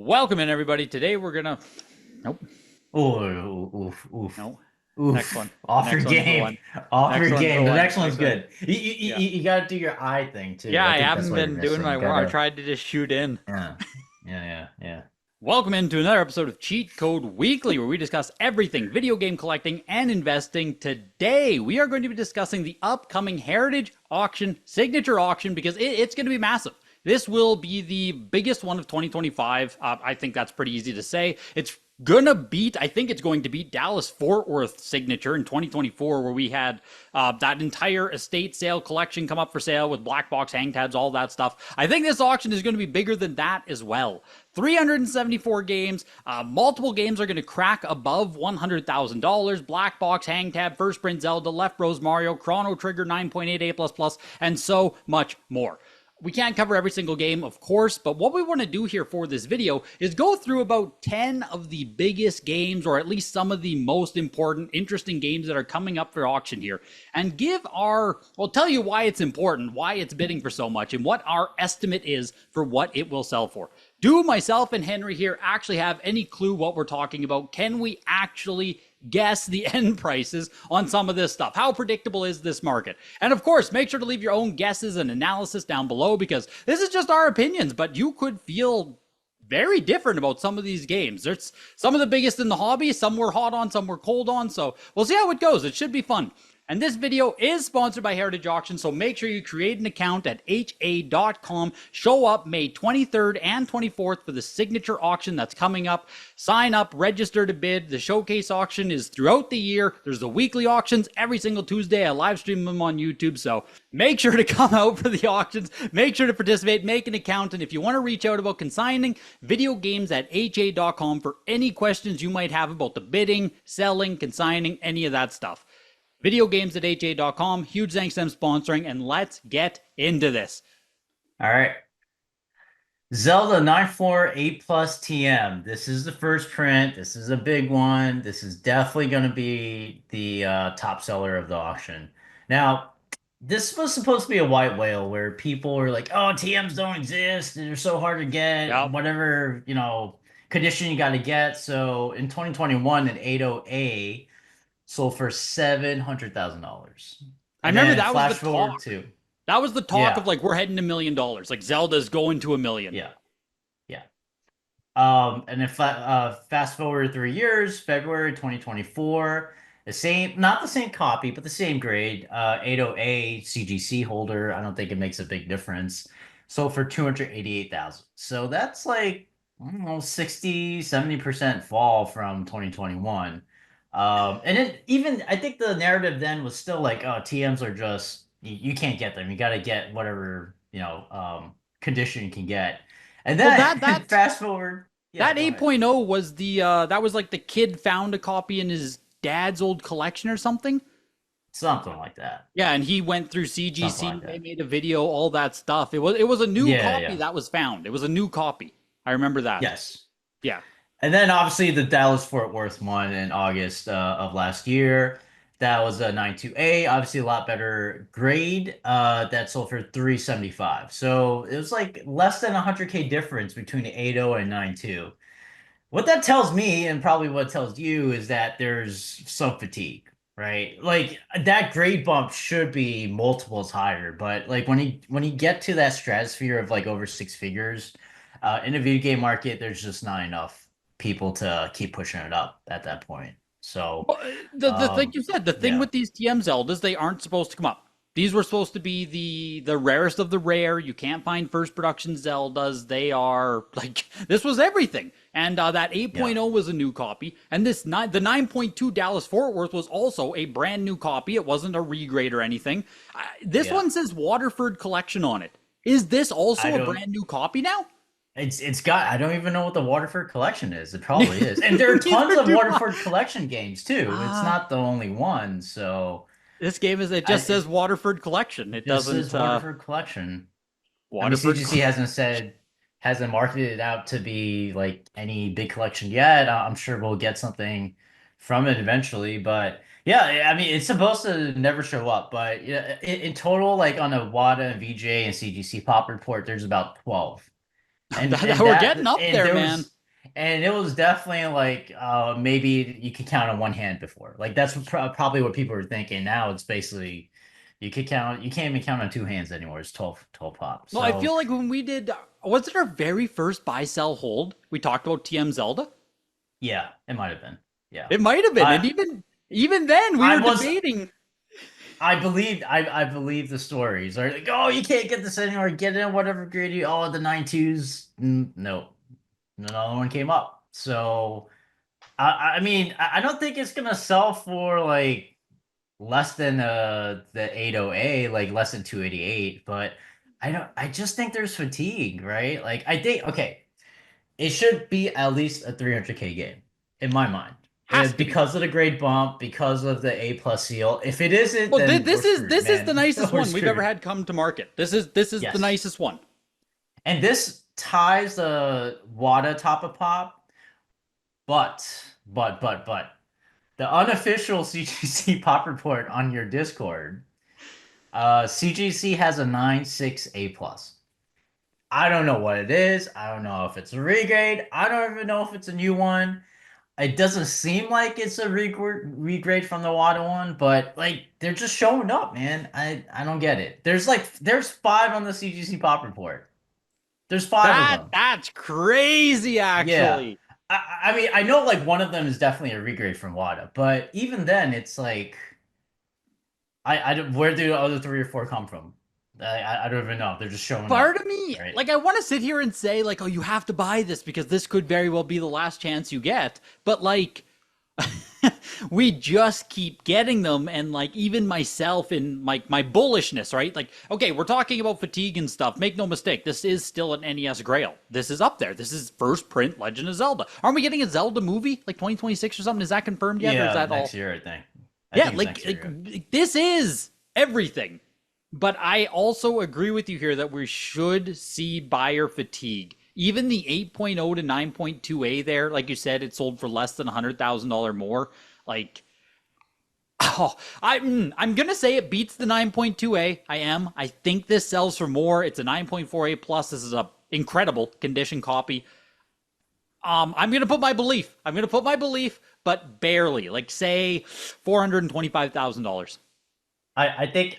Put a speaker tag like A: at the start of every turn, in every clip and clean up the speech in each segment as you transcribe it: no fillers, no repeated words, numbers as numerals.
A: Welcome in, everybody. Today we're gonna. Nope.
B: Oh, oof, oof,
A: No. Next one.
B: oof. Off your
A: Next one's the
B: game.
A: one.
B: Off
A: Next
B: your
A: one's the
B: game. The
A: one.
B: next one's
A: Next one.
B: good. You, you,
A: Yeah.
B: you, you got to do your eye thing too.
A: Yeah,
B: I
A: I
B: think that's
A: haven't
B: what you're
A: been doing
B: missing.
A: my
B: You
A: war. I
B: gotta,
A: tried to just shoot in.
B: yeah, yeah.
A: Welcome into another episode of Cheat Code Weekly, where we discuss everything video game collecting and investing. Today, we are going to be discussing the upcoming Heritage Auction, Signature Auction, because it's going to be massive. This will be the biggest one of 2025. I think that's pretty easy to say. I think it's going to beat Dallas Fort Worth Signature in 2024, where we had that entire estate sale collection come up for sale with Blackbox hang tags, all that stuff. I think this auction is going to be bigger than that as well. 374 games. Multiple games are going to crack above $100,000. Black Box, Hang Tab, First Print Zelda, Left Rose Mario, Chrono Trigger 9.8 A++, and so much more. We can't cover every single game, of course, but what we want to do here for this video is go through about 10 of the biggest games, or at least some of the most important, interesting games that are coming up for auction here, and tell you why it's important, why it's bidding for so much, and what our estimate is for what it will sell for. Do myself and Henry here actually have any clue what we're talking about? Can we actually guess the end prices on some of this stuff? How predictable is this market? And of course, make sure to leave your own guesses and analysis down below, because this is just our opinions, but you could feel very different about some of these games. There's some of the biggest in the hobby, some we're hot on, some we're cold on, so we'll see how it goes. It should be fun. And this video is sponsored by Heritage Auction, so make sure you create an account at ha.com. Show up May 23rd and 24th for the signature auction that's coming up. Sign up, register to bid. The showcase auction is throughout the year. There's the weekly auctions every single Tuesday. I live stream them on YouTube, so make sure to come out for the auctions. Make sure to participate, make an account, and if you want to reach out about consigning video games at ha.com for any questions you might have about the bidding, selling, consigning, any of that stuff. Video games at ha.com. Huge thanks to them sponsoring, and let's get into this.
B: All right. Zelda 948 TM. This is the first print. This is a big one. This is definitely going to be the top seller of the auction. Now, this was supposed to be a white whale where people were like, "Oh, TMs don't exist. They're so hard to get.
A: Yep.
B: Whatever, condition you got to get." So in 2021, an 80A sold for $700,000.
A: I
B: And
A: remember
B: then
A: that was the
B: flash forward
A: talk.
B: to,
A: That was the talk of
B: yeah,
A: like, we're heading to $1 million. Like, Zelda's going to a million.
B: yeah, yeah. And then fast forward 3 years, February 2024, the same, not the same copy, but the same grade, 80A CGC holder. I don't think it makes a big difference. Sold for 288,000. So that's like, I don't know, 60, 70% fall from 2021. And it even, I think the narrative then was still like, oh, TMs are just, you can't get them. You got to get whatever, condition you can get. And
A: Well,
B: then
A: that that
B: fast forward. Yeah,
A: that
B: go ahead.
A: 8.0 was that was like the kid found a copy in his dad's old collection or something.
B: Something like that.
A: Yeah, and he went through
B: Something
A: CGC.
B: like
A: They
B: that.
A: made a video, all that stuff. It was a new
B: Yeah,
A: copy
B: yeah.
A: that was found. It was a new copy. I remember that.
B: Yes.
A: Yeah.
B: And then obviously the Dallas Fort Worth one in August of last year. That was a 92A, obviously a lot better grade. That sold for 375. So it was like less than 100K difference between the 80 and 92. What that tells me, and probably what it tells you, is that there's some fatigue, right? Like that grade bump should be multiples higher, but like when you get to that stratosphere of like over six figures, in the video game market, there's just not enough people to keep pushing it up at that point. So,
A: Well, the thing you said, the thing
B: yeah,
A: with these TM Zeldas, they aren't supposed to come up. These were supposed to be the rarest of the rare. You can't find first production Zeldas. They are like, this was everything. And that
B: yeah,
A: 8.0 was a new copy, and the 9.2 Dallas Fort Worth was also a brand new copy. It wasn't a regrade or anything. This
B: yeah.
A: one says Waterford Collection on it. Is this
B: I
A: also a
B: don't.
A: brand new copy now?
B: It's got. I don't even know what the Waterford collection is. It probably is, and there are tons
A: Neither
B: of
A: do
B: Waterford
A: I.
B: collection games too. It's
A: Ah,
B: not the only one. So.
A: this game is, it
B: I
A: just says
B: it
A: Waterford Collection. It
B: just says
A: doesn't
B: Waterford Collection. I mean,
A: Waterford
B: CGC
A: Collection.
B: hasn't marketed it out to be like any big collection yet. I'm sure we'll get something from it eventually, but yeah, I mean, it's supposed to never show up. But yeah, in total, like on a WATA and VGA and CGC pop report, there's about 12. and
A: We're
B: that
A: getting up
B: and
A: there,
B: there
A: man.
B: was and it was definitely like maybe you could count on one hand before. Like that's probably what people were thinking. Now it's basically you can't even count on two hands anymore. It's 12 pop.
A: Well, I
B: So
A: feel like when we did, was it our very first buy sell hold? We talked about TM Zelda.
B: yeah, it might have been. Yeah.
A: It might have been, and
B: I
A: even then we
B: I
A: were
B: was
A: debating.
B: I believe the stories. Are like, oh, you can't get this anymore. Get in whatever grade you. Oh, the 9.2s. No, another one came up. So I mean, I don't think it's gonna sell for like less than the 80A, like less than 288. But I just think there's fatigue, right? Like I think okay, it should be at least a 300K game in my mind.
A: Has to be.
B: Because of the grade bump, because of the A plus seal. If it isn't,
A: Well,
B: then we're screwed,
A: this is the
B: man.
A: nicest
B: We're
A: one we've ever
B: screwed.
A: had come to market. This is the
B: Yes.
A: nicest one.
B: And this ties the WATA top of pop, but the unofficial CGC pop report on your Discord, CGC has a 9.6 A plus. I don't know what it is. I don't know if it's a regrade. I don't even know if it's a new one. It doesn't seem like it's a regrade from the WATA one, but like they're just showing up, man. I don't get it. There's five on the CGC pop report. There's five of them.
A: That's crazy,
B: Yeah.
A: actually.
B: I mean, I know like one of them is definitely a regrade from WATA, but even then, it's like, where do the other three or four come from? I don't even know. They're just showing
A: Part
B: up,
A: of me,
B: right?
A: like, I want to sit here and say, like, oh, you have to buy this because this could very well be the last chance you get. But like, we just keep getting them, and like even myself in my bullishness, right? Like, okay, we're talking about fatigue and stuff. Make no mistake, this is still an NES Grail. This is up there. This is first print Legend of Zelda. Aren't we getting a Zelda movie like 2026 or something? Is that confirmed yet, or is
B: Yeah,
A: that
B: next
A: all?
B: year, I think. I
A: Yeah,
B: think it's next year.
A: like this is everything. But I also agree with you here that we should see buyer fatigue. Even the 8.0 to 9.2A there, like you said, it sold for less than $100,000 more. Like, oh, I'm gonna say it beats the 9.2A. I am. I think this sells for more. It's a 9.4A plus. This is a incredible condition copy. I'm gonna put my belief. I'm gonna put my belief, but barely. Like say $425,000.
B: I think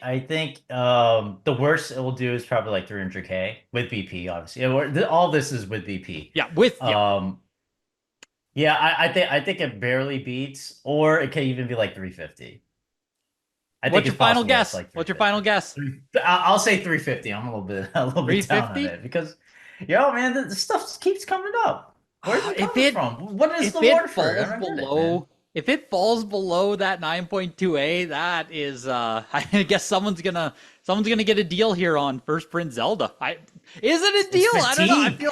B: the worst it will do is probably like 300K with BP, obviously. All this is with BP.
A: Yeah, with yeah.
B: Yeah, I think it barely beats, or it can even be like 350. I think
A: What's your
B: it's
A: final
B: possible it's
A: guess?
B: like
A: What's your final
B: 350.
A: guess?
B: I'll say 350. I'm a little bit down on
A: 350?
B: it because, yo, man, the stuff keeps coming up. Where's it
A: If
B: coming
A: it
B: from? What is the
A: if it
B: Waterford? I
A: falls
B: don't get it, man.
A: below if it falls below that 9.2A, that is I guess someone's gonna get a deal here on first print Zelda. Is it a
B: It's
A: deal? I don't know. I
B: fatigue.
A: feel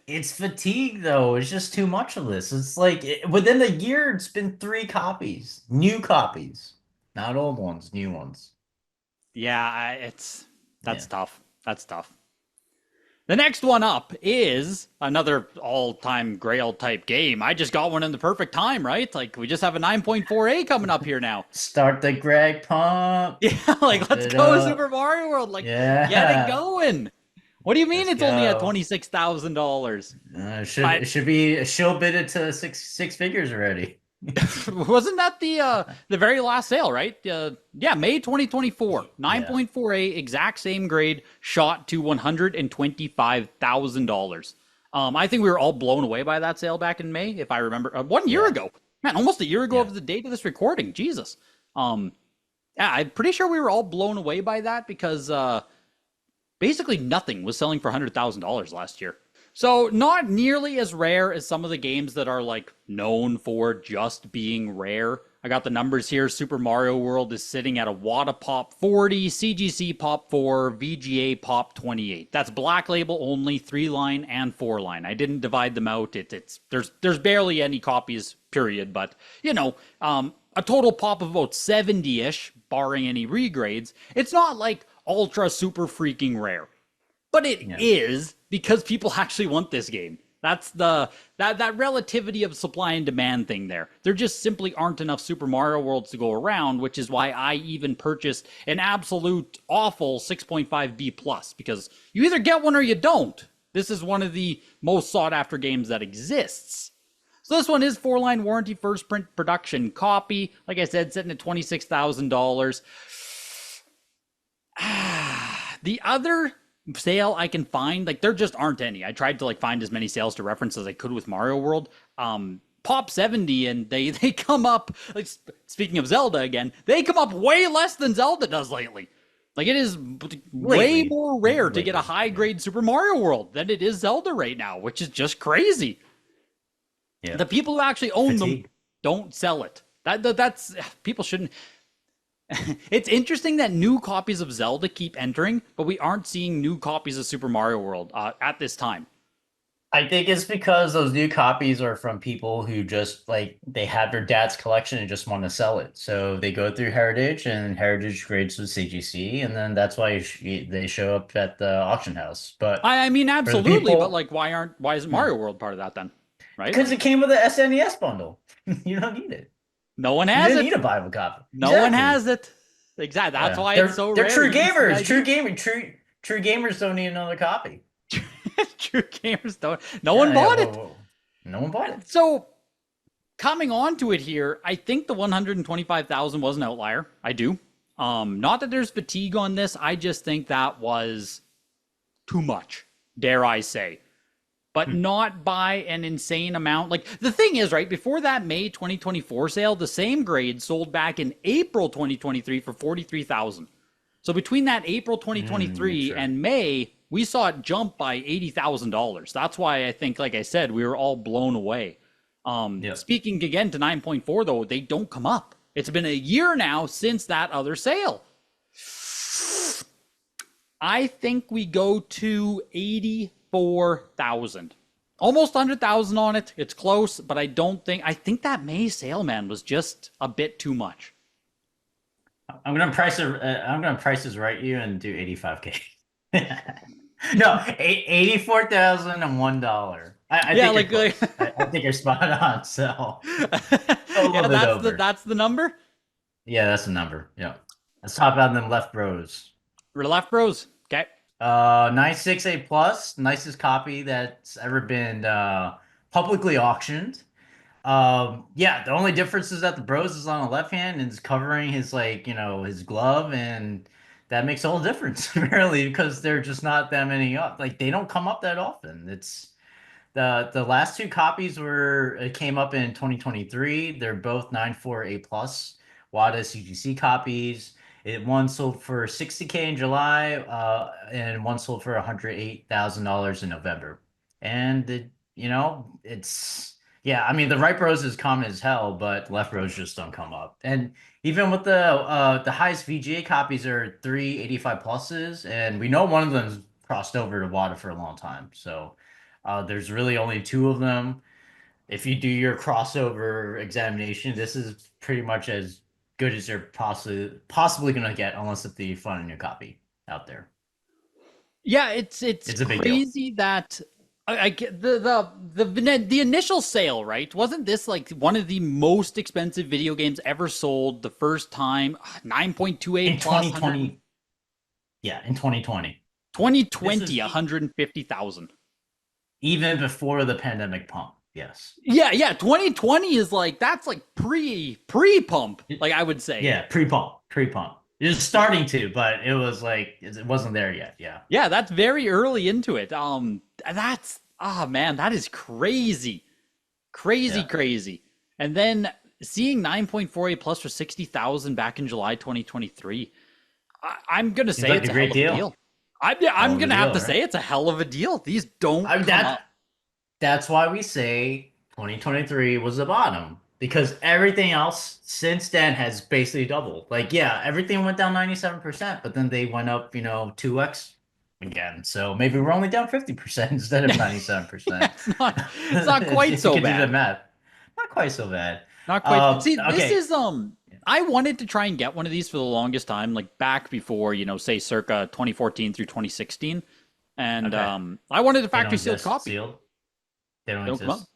B: It's fatigue, though. It's just too much of this. It's like within the year, it's been three copies, new copies, not old ones, new ones.
A: yeah, it's that's
B: Yeah.
A: tough. That's tough. The next one up is another all-time grail type game. I just got one in the perfect time, right? Like we just have a 9.4A coming up here now.
B: Start the Greg pump.
A: Yeah, like
B: Pump
A: let's
B: it
A: go
B: up.
A: Super Mario World. Like get it
B: Yeah.
A: going. What do you mean
B: Let's
A: it's only at
B: go.
A: $26,000?
B: It
A: But
B: should be she'll bid it to six figures already.
A: wasn't that the very last sale, right? Yeah, May 2024.
B: Yeah.
A: 9.4A, exact same grade, shot to $125,000. I think we were all blown away by that sale back in May, if I remember. 1 year
B: Yeah.
A: ago. Man, almost a year ago
B: Yeah.
A: of the date of this recording. Jesus. Yeah, I'm pretty sure we were all blown away by that because basically nothing was selling for $100,000 last year. So, not nearly as rare as some of the games that are like known for just being rare. I got the numbers here. Super Mario World is sitting at a WATA Pop 40, CGC Pop 4, VGA Pop 28. That's black label only, 3-line and 4-line. I didn't divide them out. It's there's barely any copies, period. But a total pop of about 70-ish, barring any regrades. It's not like ultra super freaking rare, but it
B: Yeah.
A: is because people actually want this game. That's that relativity of supply and demand thing there. There just simply aren't enough Super Mario Worlds to go around, which is why I even purchased an absolute awful 6.5B plus because you either get one or you don't. This is one of the most sought after games that exists. So this one is 4-line warranty, first print production copy. Like I said, sitting at $26,000. The other sale I can find, like there just aren't any. I tried to like find as many sales to reference as I could with Mario World. Pop 70 and they come up, like speaking of Zelda again, they come up way less than Zelda does lately. Like it is way more rare to get a high grade Super Mario World than it is Zelda right now, which is just crazy. Yeah. The people who actually own them don't sell it. That's people shouldn't. It's interesting that new copies of Zelda keep entering, but we aren't seeing new copies of Super Mario World at this time.
B: I think it's because those new copies are from people who just like they have their dad's collection and just want to sell it. So they go through Heritage and Heritage grades with CGC, and then that's why they show up at the auction house. But
A: I mean, absolutely. People, but like, why isn't Mario World part of that then? Right?
B: Because it came with an SNES bundle. You don't need it.
A: No one has it.
B: You don't need a Bible copy.
A: No one has it. Exactly. That's why it's so rare.
B: They're true gamers. True gamers don't need another copy.
A: True gamers don't. No one bought it.
B: No one bought it.
A: So coming on to it here, I think the 125,000 was an outlier. I do. Not that there's fatigue on this. I just think that was too much, dare I say. But not by an insane amount. Like, the thing is, right, before that May 2024 sale, the same grade sold back in April 2023 for 43,000. So between that April 2023 and May, we saw it jump by $80,000. That's why I think, like I said, we were all blown away. Speaking again to 9.4, though, they don't come up. It's been a year now since that other sale. I think we go to 84,000. Almost 100,000 on it. It's close, but I think that May sale, man, was just a bit too much.
B: I'm gonna price this right you and do 85K. No, $84,001. I think you're spot on. So
A: that's the number.
B: Yeah, that's the number. Yeah, let's top out them left rows.
A: Left rows. Okay.
B: 96A plus, nicest copy that's ever been publicly auctioned. The only difference is that the Bros is on the left hand and is covering his his glove, and that makes all the difference apparently because they're just not that many up. Like they don't come up that often. It's the last two copies came up in 2023. They're both 94A plus WATA CGC copies. One sold for $60K in July, and one sold for $108,000 in November. And I mean the right rows is common as hell, but left rows just don't come up. And even with the highest VGA copies are 385 pluses, and we know one of them's crossed over to WATA for a long time. So there's really only two of them. If you do your crossover examination, this is pretty much as good as you're possibly gonna get, unless if they find a new copy out there.
A: Yeah, it's a crazy that I get the initial sale, right? Wasn't this like one of the most expensive video games ever sold the first time? 9.28
B: in 2020. Yeah, in 2020.
A: 2020, 150,000.
B: Even before the pandemic pump. Yes.
A: Yeah. 2020 is like that's like pre-pump, like I would say.
B: Yeah, pre-pump. It was starting to, but it was like it wasn't there yet. Yeah.
A: Yeah, that's very early into it. Man, that is crazy. Crazy. And then seeing 9.48 plus for 60,000 back in July 2023, I'm gonna say it's a hell of a deal. I'm gonna have to say it's a hell of a deal. These don't come up.
B: That's why we say 2023 was the bottom, because everything else since then has basically doubled. Like, yeah, everything went down 97%, but then they went up, 2x again. So maybe we're only down 50% instead of 97%.
A: It's not quite so bad.
B: Do the math. Not quite so bad.
A: Not quite. See, this is I wanted to try and get one of these for the longest time, like back before, say circa 2014 through 2016. And I wanted a factory sealed copy.
B: Sealed? They don't exist.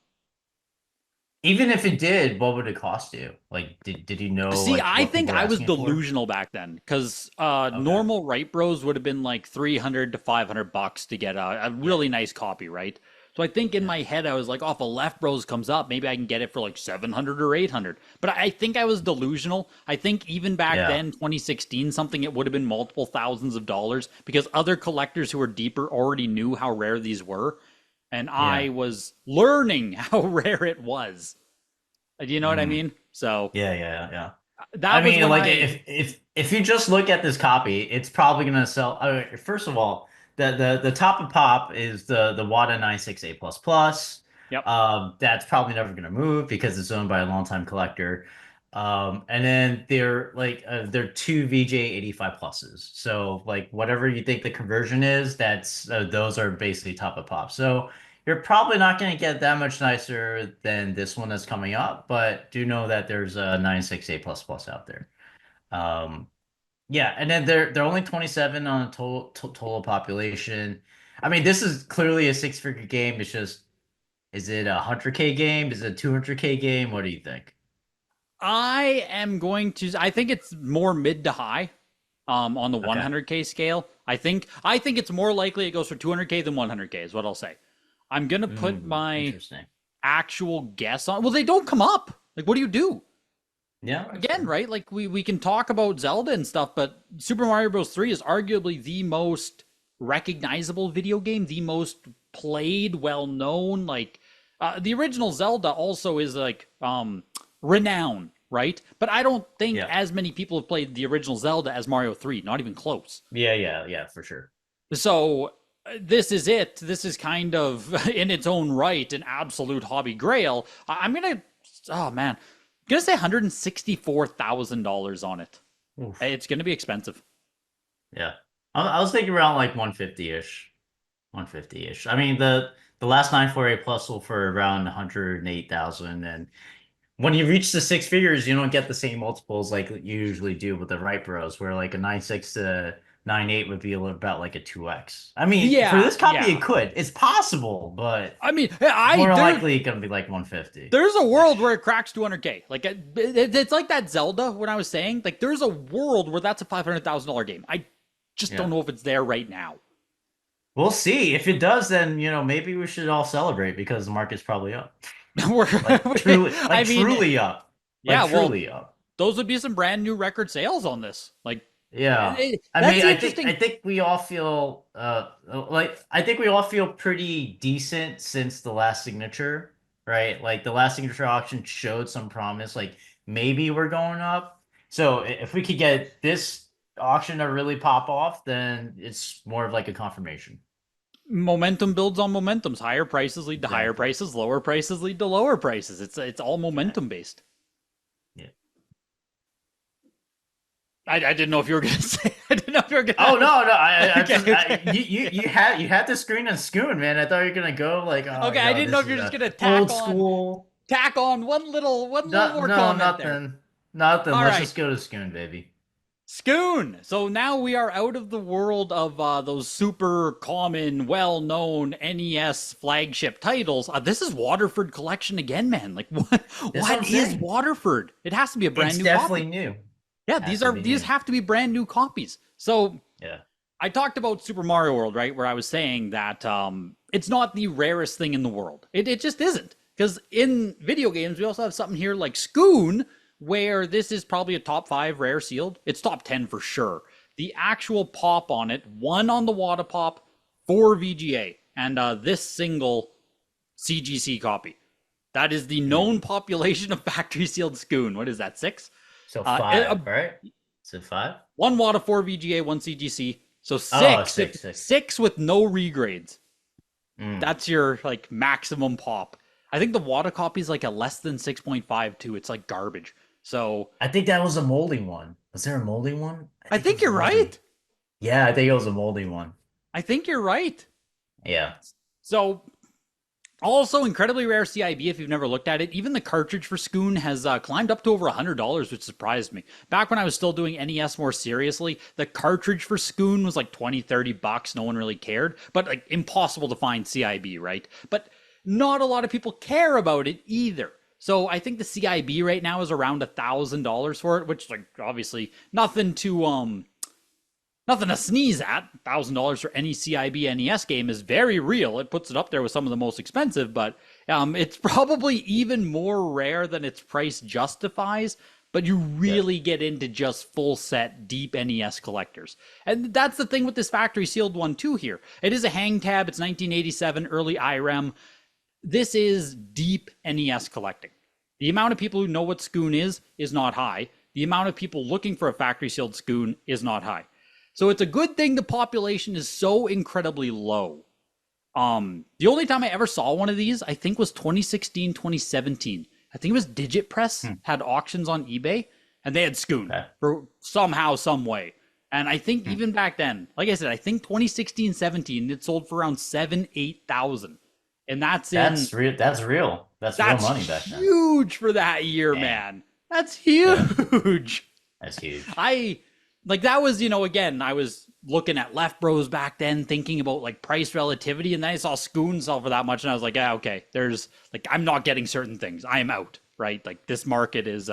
B: Even if it did, what would it cost you? Like, did you know
A: See,
B: like
A: I
B: what
A: think
B: people were
A: I was
B: asking it for?
A: delusional back then because
B: Okay.
A: normal right bros would have been like 300 to $500 to get a
B: Yeah.
A: really nice copy, right? So I think in
B: Yeah.
A: my head I was like, oh, if a left bros comes up, maybe I can get it for like 700 or 800. But I think I was delusional. I think even back
B: Yeah.
A: then, 2016, something it would have been multiple thousands of dollars because other collectors who were deeper already knew how rare these were, and I
B: Yeah.
A: was learning how rare it was. Do you know what I
B: Mm.
A: mean? So
B: Yeah. Yeah. Yeah. I
A: that was
B: mean,
A: when
B: like
A: I
B: if you just look at this copy, it's probably gonna sell. I mean, first of all, the top of pop is the WATA 96A plus plus.
A: Yep.
B: That's probably never gonna move because it's owned by a longtime collector. And then they're two VGA 85 pluses. So like whatever you think the conversion is, that's those are basically top of pop. So you're probably not going to get that much nicer than this one that's coming up, but do know that there's a 96A plus plus out there. Um, yeah, and then they're only 27 on a total population. I mean, this is clearly a six-figure game. It's just, is it a 100K game? Is it a 200K game? What do you think?
A: I am going to. I think it's more mid to high, on the
B: Okay.
A: 100K scale. I think it's more likely it goes for 200K than 100K is what I'll say. I'm gonna put my
B: Interesting.
A: actual guess on. Well, they don't come up. Like, what do you do?
B: Yeah, that's
A: Again,
B: fair.
A: right? Like we can talk about Zelda and stuff, but Super Mario Bros. 3 is arguably the most recognizable video game, the most played, well known. Like the original Zelda also is like renown, right? But I don't think
B: Yeah.
A: as many people have played the original Zelda as Mario 3, not even close.
B: Yeah, yeah, yeah, for sure.
A: So this is it. This is kind of in its own right an absolute hobby grail. I'm gonna, oh man, I'm gonna say $164,000 on it.
B: Oof.
A: It's gonna be expensive.
B: Yeah. I was thinking around like 150-ish. 150-ish. I mean, the last 948 plus will for around 108,000, and when you reach the six figures, you don't get the same multiples like you usually do with the right bros, where like a 9.6 to 9.8 would be about like a 2x. I mean, for
A: Yeah,
B: this copy,
A: yeah.
B: it could. It's possible, but
A: I mean,
B: it's
A: I
B: more than
A: there
B: likely gonna be like 150
A: there's a world where
B: ish.
A: it cracks 200K. Like it's like that Zelda when I was saying. Like there's a world where that's a $500,000 game. I just don't
B: Yeah.
A: know if it's there right now.
B: We'll see. If it does, then maybe we should all celebrate because the market's probably up.
A: We're,
B: Like
A: I mean,
B: truly up. Like
A: yeah. Well,
B: truly up.
A: those would be some brand new record sales on this. Like,
B: Yeah. I
A: that's
B: mean,
A: the
B: I
A: interesting.
B: think we all feel like I think we all feel pretty decent since the last signature, right? Like the last signature auction showed some promise, like maybe we're going up. So if we could get this auction to really pop off, then it's more of like a confirmation.
A: Momentum builds on momentums. Higher prices lead to higher
B: Exactly.
A: prices. Lower prices lead to lower prices. It's all momentum
B: Exactly.
A: based.
B: Yeah.
A: I didn't know if you were gonna say. I didn't know if you were
B: Oh
A: gonna.
B: no, no, I
A: Okay,
B: just
A: okay,
B: you had the screen on Sqoon, man. I thought you were gonna go like, oh,
A: okay. I didn't know
B: this
A: if
B: is
A: you're just
B: a
A: gonna
B: old school.
A: tack on one little
B: No,
A: more
B: no,
A: comment there.
B: nothing. Nothing.
A: All
B: Let's
A: right,
B: just go to Sqoon, baby.
A: Sqoon. So now we are out of the world of those super common, well-known NES flagship titles. This is Waterford Collection again, man. Like what?
B: That's what I'm
A: What is
B: saying.
A: Waterford? It has to be a brand
B: It's
A: new
B: definitely
A: copy.
B: new.
A: Yeah,
B: Has to be
A: these
B: new.
A: have to be brand new copies. So
B: Yeah.
A: I talked about Super Mario World, right? Where I was saying that it's not the rarest thing in the world. It just isn't. Because in video games, we also have something here like Sqoon, where this is probably a top 5 rare sealed. It's top 10 for sure. The actual pop on it, one on the WATA pop, 4 VGA, and this single CGC copy. That is the known
B: Mm.
A: population of factory sealed Sqoon. What is that, 6?
B: So
A: Uh,
B: five, right? Is it five?
A: one WATA, 4 VGA, one CGC. So
B: Oh,
A: six,
B: six, six.
A: six with no regrades.
B: Mm.
A: That's your like maximum pop. I think the WATA copy is like a less than 6.5 too. It's like garbage. So
B: I think that was a molding one. Was there a molding one? I
A: I
B: think it
A: think
B: was a
A: you're
B: molding.
A: right.
B: Yeah, I think it was a molding one.
A: I think you're right.
B: Yeah.
A: So also incredibly rare CIB if you've never looked at it. Even the cartridge for Sqoon has climbed up to over $100, which surprised me. Back when I was still doing NES more seriously, the cartridge for Sqoon was like 20, $30. No one really cared, but like impossible to find CIB, right? But not a lot of people care about it either. So I think the CIB right now is around $1,000 for it, which like obviously nothing to sneeze at. $1,000 for any CIB NES game is very real. It puts it up there with some of the most expensive, but it's probably even more rare than its price justifies. But you
B: Yeah.
A: really get into just full set deep NES collectors. And that's the thing with this factory sealed one too here. It is a hang tab. It's 1987 early IREM. This is deep NES collecting. The amount of people who know what Sqoon is not high. The amount of people looking for a factory sealed Sqoon is not high. So it's a good thing the population is so incredibly low. The only time I ever saw one of these, I think, was 2016, 2017. I think it was Digit Press had auctions on eBay, and they had Sqoon
B: Okay.
A: for somehow, some way. And I think
B: Hmm.
A: even back then, like I said, I think 2016, 17, it sold for around 8,000. And
B: That's real. That's real. That's real
A: that's
B: money back then.
A: huge for that year,
B: Dang.
A: man. That's
B: Yeah.
A: huge.
B: That's huge.
A: I like that was, again, I was looking at Left Bros back then, thinking about like price relativity, and then I saw Sqoon sell for that much, and I was like, yeah, okay, there's like I'm not getting certain things. I am out, right? Like this market is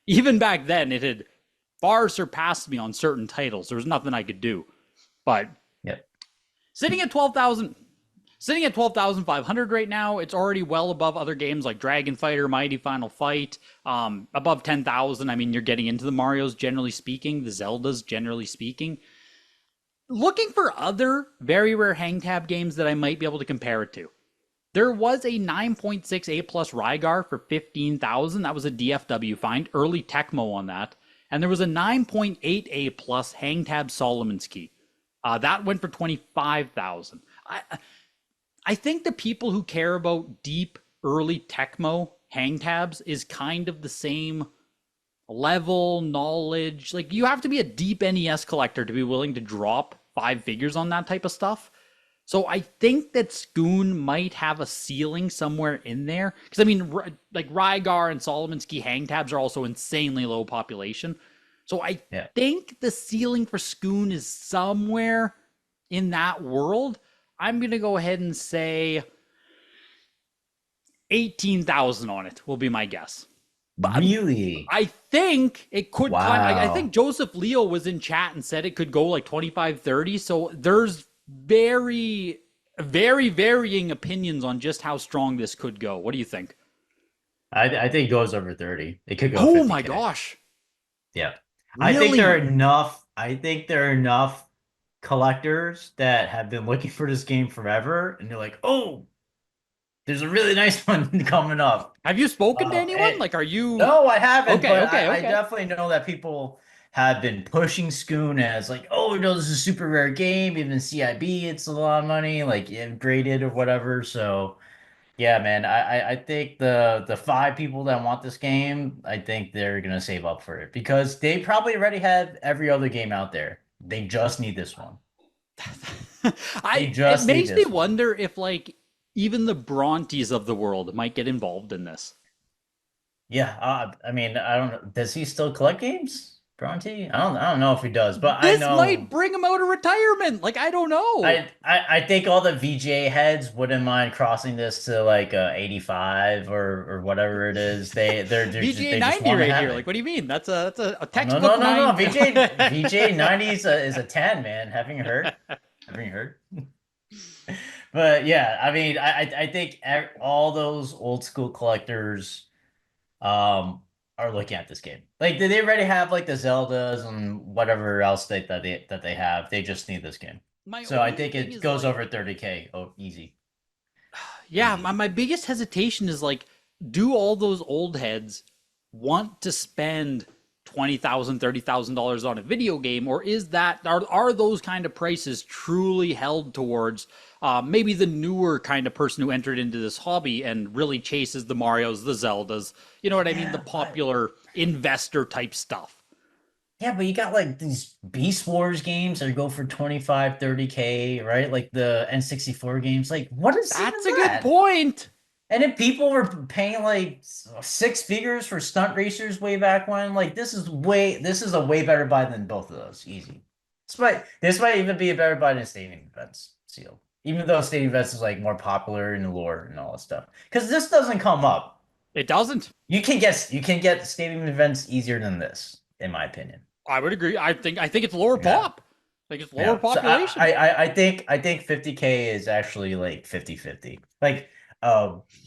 A: even back then it had far surpassed me on certain titles. There was nothing I could do. But
B: Yep.
A: sitting at 12,000 Sitting at 12,500 right now, it's already well above other games like Dragon Fighter, Mighty Final Fight. Above 10,000, I mean, you're getting into the Marios generally speaking, the Zeldas generally speaking. Looking for other very rare hang tab games that I might be able to compare it to. There was a 9.6 A plus Rygar for 15,000. That was a DFW find, early Tecmo on that. And there was a 9.8 A plus hang tab Solomon's Key. That went for 25,000. I think the people who care about deep early Tecmo hang tabs is kind of the same level knowledge. Like you have to be a deep NES collector to be willing to drop 5 figures on that type of stuff. So I think that Sqoon might have a ceiling somewhere in there. Because I mean, like Rygar and Solomon's Key hang tabs are also insanely low population. So I
B: Yeah.
A: think the ceiling for Sqoon is somewhere in that world. I'm going to go ahead and say 18,000 on it will be my guess. But
B: Really?
A: I think it could climb. I think
B: Wow.
A: Joseph Leo was in chat and said it could go like 25, 30. So there's very, very varying opinions on just how strong this could go. What do you think?
B: I think it goes over 30. It could go
A: Oh my
B: 50K.
A: gosh.
B: Yeah.
A: Really?
B: I think there are enough collectors that have been looking for this game forever, and they're like, oh, there's a really nice one coming up.
A: Have you spoken to anyone?
B: And
A: Like, are you
B: no, I haven't,
A: okay?
B: but
A: Okay.
B: I
A: Okay.
B: definitely know that people have been pushing Sqoon as like, oh, no, this is a super rare game. Even CIB, it's a lot of money, like graded or whatever. So yeah, man, I think the 5 people that want this game, I think they're gonna save up for it because they probably already have every other game out there. They just need this one. They
A: It
B: just need
A: makes me
B: this one.
A: wonder if like even the Brontes of the world might get involved in this.
B: Yeah, I mean, I don't know. Does he still collect games? Bronte? I don't know if he does, but I
A: This might
B: know
A: bring him out of retirement. Like, I don't know.
B: I think all the VGA heads wouldn't mind crossing this to like 85 or whatever it is.
A: VGA
B: They just
A: 90
B: want to
A: right
B: have
A: here. Like,
B: it.
A: what do you mean? That's a
B: Oh, no,
A: textbook
B: no, no, no.
A: 9.
B: VJ 90 is a 10, man. Haven't you heard? Haven't you heard? But yeah, I mean, I think all those old school collectors um are looking at this game. Like they already have like the Zeldas and whatever else that they have. They just need this game.
A: My
B: So I
A: only
B: think
A: thing
B: it
A: is
B: goes
A: like,
B: over 30K. Oh, easy.
A: yeah,
B: Easy.
A: my biggest hesitation is like, do all those old heads want to spend 20,000, $30,000 on a video game, or are those kind of prices truly held towards maybe the newer kind of person who entered into this hobby and really chases the Marios, the Zeldas, you know what I mean, the
B: Yeah, but
A: popular investor type stuff.
B: yeah, but you got like these Beast Wars games that go for 25, 30K, right? Like the N64 games. Like, what is even
A: That's a good
B: that?
A: point.
B: And then people were paying like 6 figures for stunt racers way back when. Like this is a way better buy than both of those. Easy. This might even be a better buy than Stadium Events Seal. Even though Stadium Events is like more popular in the lore and all that stuff. Because this doesn't come up.
A: It doesn't.
B: You can get stadium events easier than this, in my opinion.
A: I would agree. I think it's lower
B: Yeah.
A: pop. I think it's lower
B: Yeah. So
A: population.
B: I think 50K is actually like 50-50. Like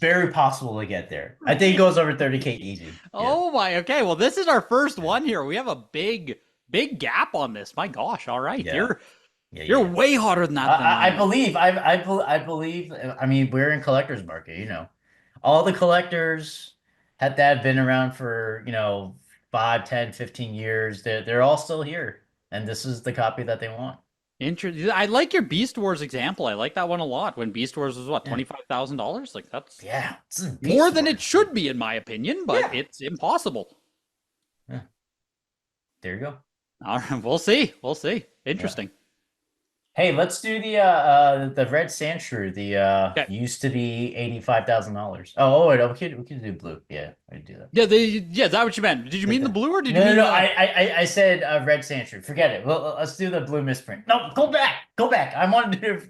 B: very possible to get there. I think it goes over 30K easy. Yeah.
A: Oh my. Okay. Well, this is our first one here. We have a big gap on this. My gosh. All right.
B: Yeah. Yeah,
A: You're
B: yeah.
A: way hotter than that than I
B: I
A: am.
B: believe I believe I mean we're in collector's market, All the collectors that have been around for, 5, 10, 15 years, they're all still here. And this is the copy that they want.
A: Interesting. I like your Beast Wars example. I like that one a lot. When Beast Wars was what,
B: Yeah.
A: $25,000? Like that's
B: Yeah. This is
A: more
B: Beast
A: than it
B: Wars.
A: should be, in my opinion. But
B: Yeah.
A: it's impossible.
B: Yeah. There you go.
A: All right. We'll see. We'll see.
B: Yeah.
A: Interesting.
B: Hey, let's do the red sand shrew. The
A: Okay.
B: used to be $85,000. Oh, wait, we could do blue. Yeah, I could do that.
A: Yeah. Is that what you meant? Did you mean the blue or did
B: No,
A: you
B: no,
A: mean
B: no.
A: the?
B: I said red sand shrew. Forget it. Well, let's do the blue misprint. No, go back. Go back. I wanted to do.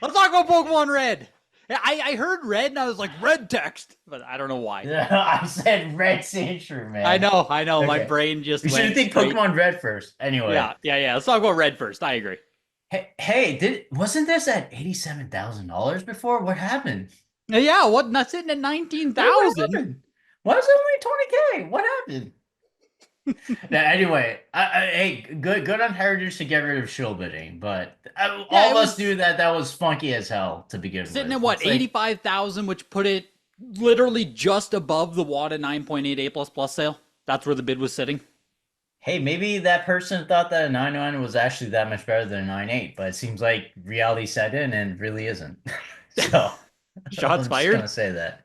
A: Let's talk about Pokemon Red. I heard red and I was like red text, but I don't know why.
B: I said red sand shrew, man.
A: I know. My
B: Okay.
A: brain just
B: We should
A: went
B: think
A: straight.
B: Pokemon Red first. Anyway.
A: Yeah. Let's talk about red first. I agree.
B: Hey, wasn't this at $87,000 before? What happened?
A: Yeah. What? That's sitting at
B: What
A: 19,000.
B: happened? Why is it only 20K? What happened? Now, anyway, hey, good on Heritage to get rid of shield bidding, but
A: Yeah,
B: all
A: it
B: of us
A: was
B: knew that was funky as hell to begin
A: sitting
B: with.
A: at what,
B: It's like,
A: 85,000, which put it literally just above the WATA 9.8 A++ sale. That's where the bid was sitting.
B: hey, maybe that person thought that a 9.9 was actually that much better than a 9.8, but it seems like reality set in and really isn't. So
A: Shots
B: I'm just gonna
A: fired.
B: say that.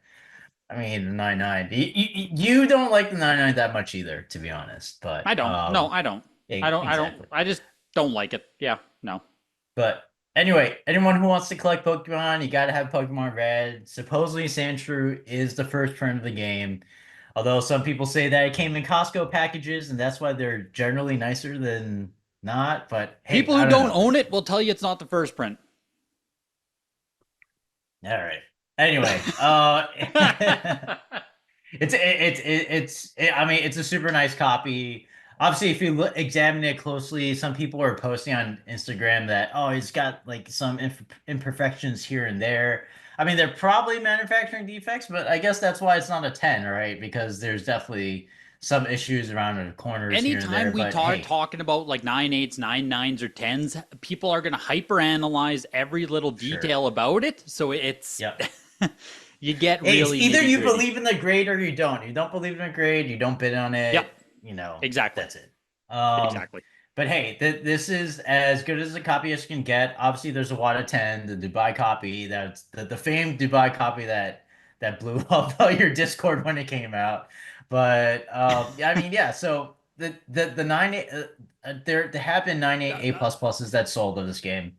B: I mean, the 9.9. You don't like the 9.9 that much either, to be honest. But
A: I don't. No, I don't.
B: exactly.
A: I just don't like it. Yeah, no.
B: But anyway, anyone who wants to collect Pokemon, you gotta have Pokemon Red. Supposedly, Sandshrew is the first print of the game. Although some people say that it came in Costco packages, and that's why they're generally nicer than not. But hey,
A: People
B: I
A: who
B: don't
A: don't
B: know.
A: own it will tell you it's not the first print.
B: All right. Anyway, I mean, it's a super nice copy. Obviously, if you examine it closely, some people are posting on Instagram that, oh, it's got like some imperfections here and there. I mean, they're probably manufacturing defects, but I guess that's why it's not a 10, right? Because there's definitely some issues around the corners here and
A: Anytime
B: there.
A: we
B: But
A: start
B: hey,
A: talking about like 9.8s, 9.9s, or 10s, people are going to hyper-analyze every little
B: sure.
A: detail about it. So it's,
B: Yep.
A: you get
B: Hey, it's
A: really
B: either
A: nitty
B: you
A: gritty.
B: believe in the grade or you don't. You don't believe in the grade, you don't bid on
A: Yep,
B: it,
A: exactly.
B: that's it. Um,
A: Exactly.
B: but hey, this is as good as a copy as you can get. Obviously, there's a WATA 10, the Dubai copy, that's the famed Dubai copy that blew up your Discord when it came out. But yeah, I mean, yeah, so the 9 there have been 9.8 A plus pluses that sold of this game.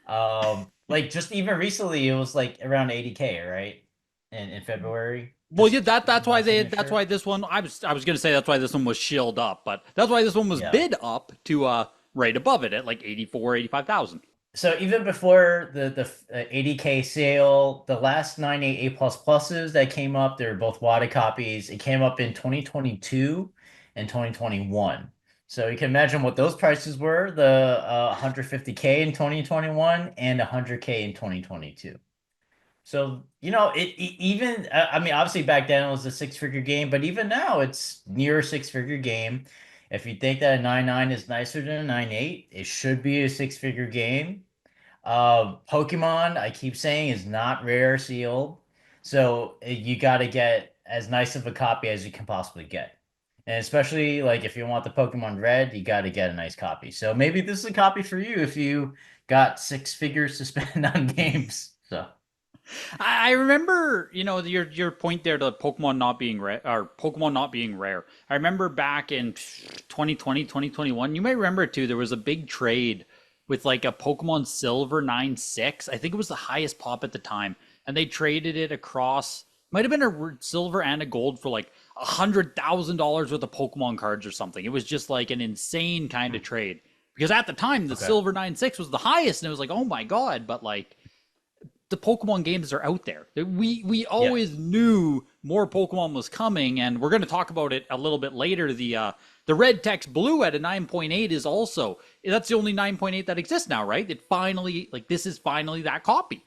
B: Like just even recently, it was like around 80K, right? In February,
A: Well, yeah,
B: just
A: that's why
B: one
A: that's why
B: signature.
A: this one I was gonna say that's why this one was shilled up, but that's why this one was
B: Yeah.
A: bid up to right above it at like 84, 85,000.
B: So even before the 80K sale, the last 9.8 A plus pluses that came up, they were both WATA copies. It came up in 2022 and 2021. So you can imagine what those prices were, the 150K in 2021 and 100K in 2022. So, even, I mean, obviously back then it was a six-figure game, but even now it's near a six-figure game. If you think that a 9.9 is nicer than a 9.8, it should be a six-figure game. Pokemon, I keep saying, is not rare sealed. So you got to get as nice of a copy as you can possibly get. And especially like if you want the Pokemon Red, you got to get a nice copy. So maybe this is a copy for you if you got six figures to spend on games. So.
A: I remember, your point there to Pokemon not being rare or Pokemon not being rare. I remember back in 2020, 2021, you may remember it too. There was a big trade with like a Pokemon Silver 9.6. I think it was the highest pop at the time, and they traded it across. Might have been a silver and a gold for like $100,000 worth of Pokemon cards or something. It was just like an insane kind of trade because at the time the
B: Okay.
A: Silver 9.6 was the highest, and it was like, oh my god! But like the Pokemon games are out there. We always knew more Pokemon was coming, and we're going to talk about it a little bit later. The red text blue at a 9.8 is also, that's the only 9.8 that exists now, right? It finally, like, this is finally that copy.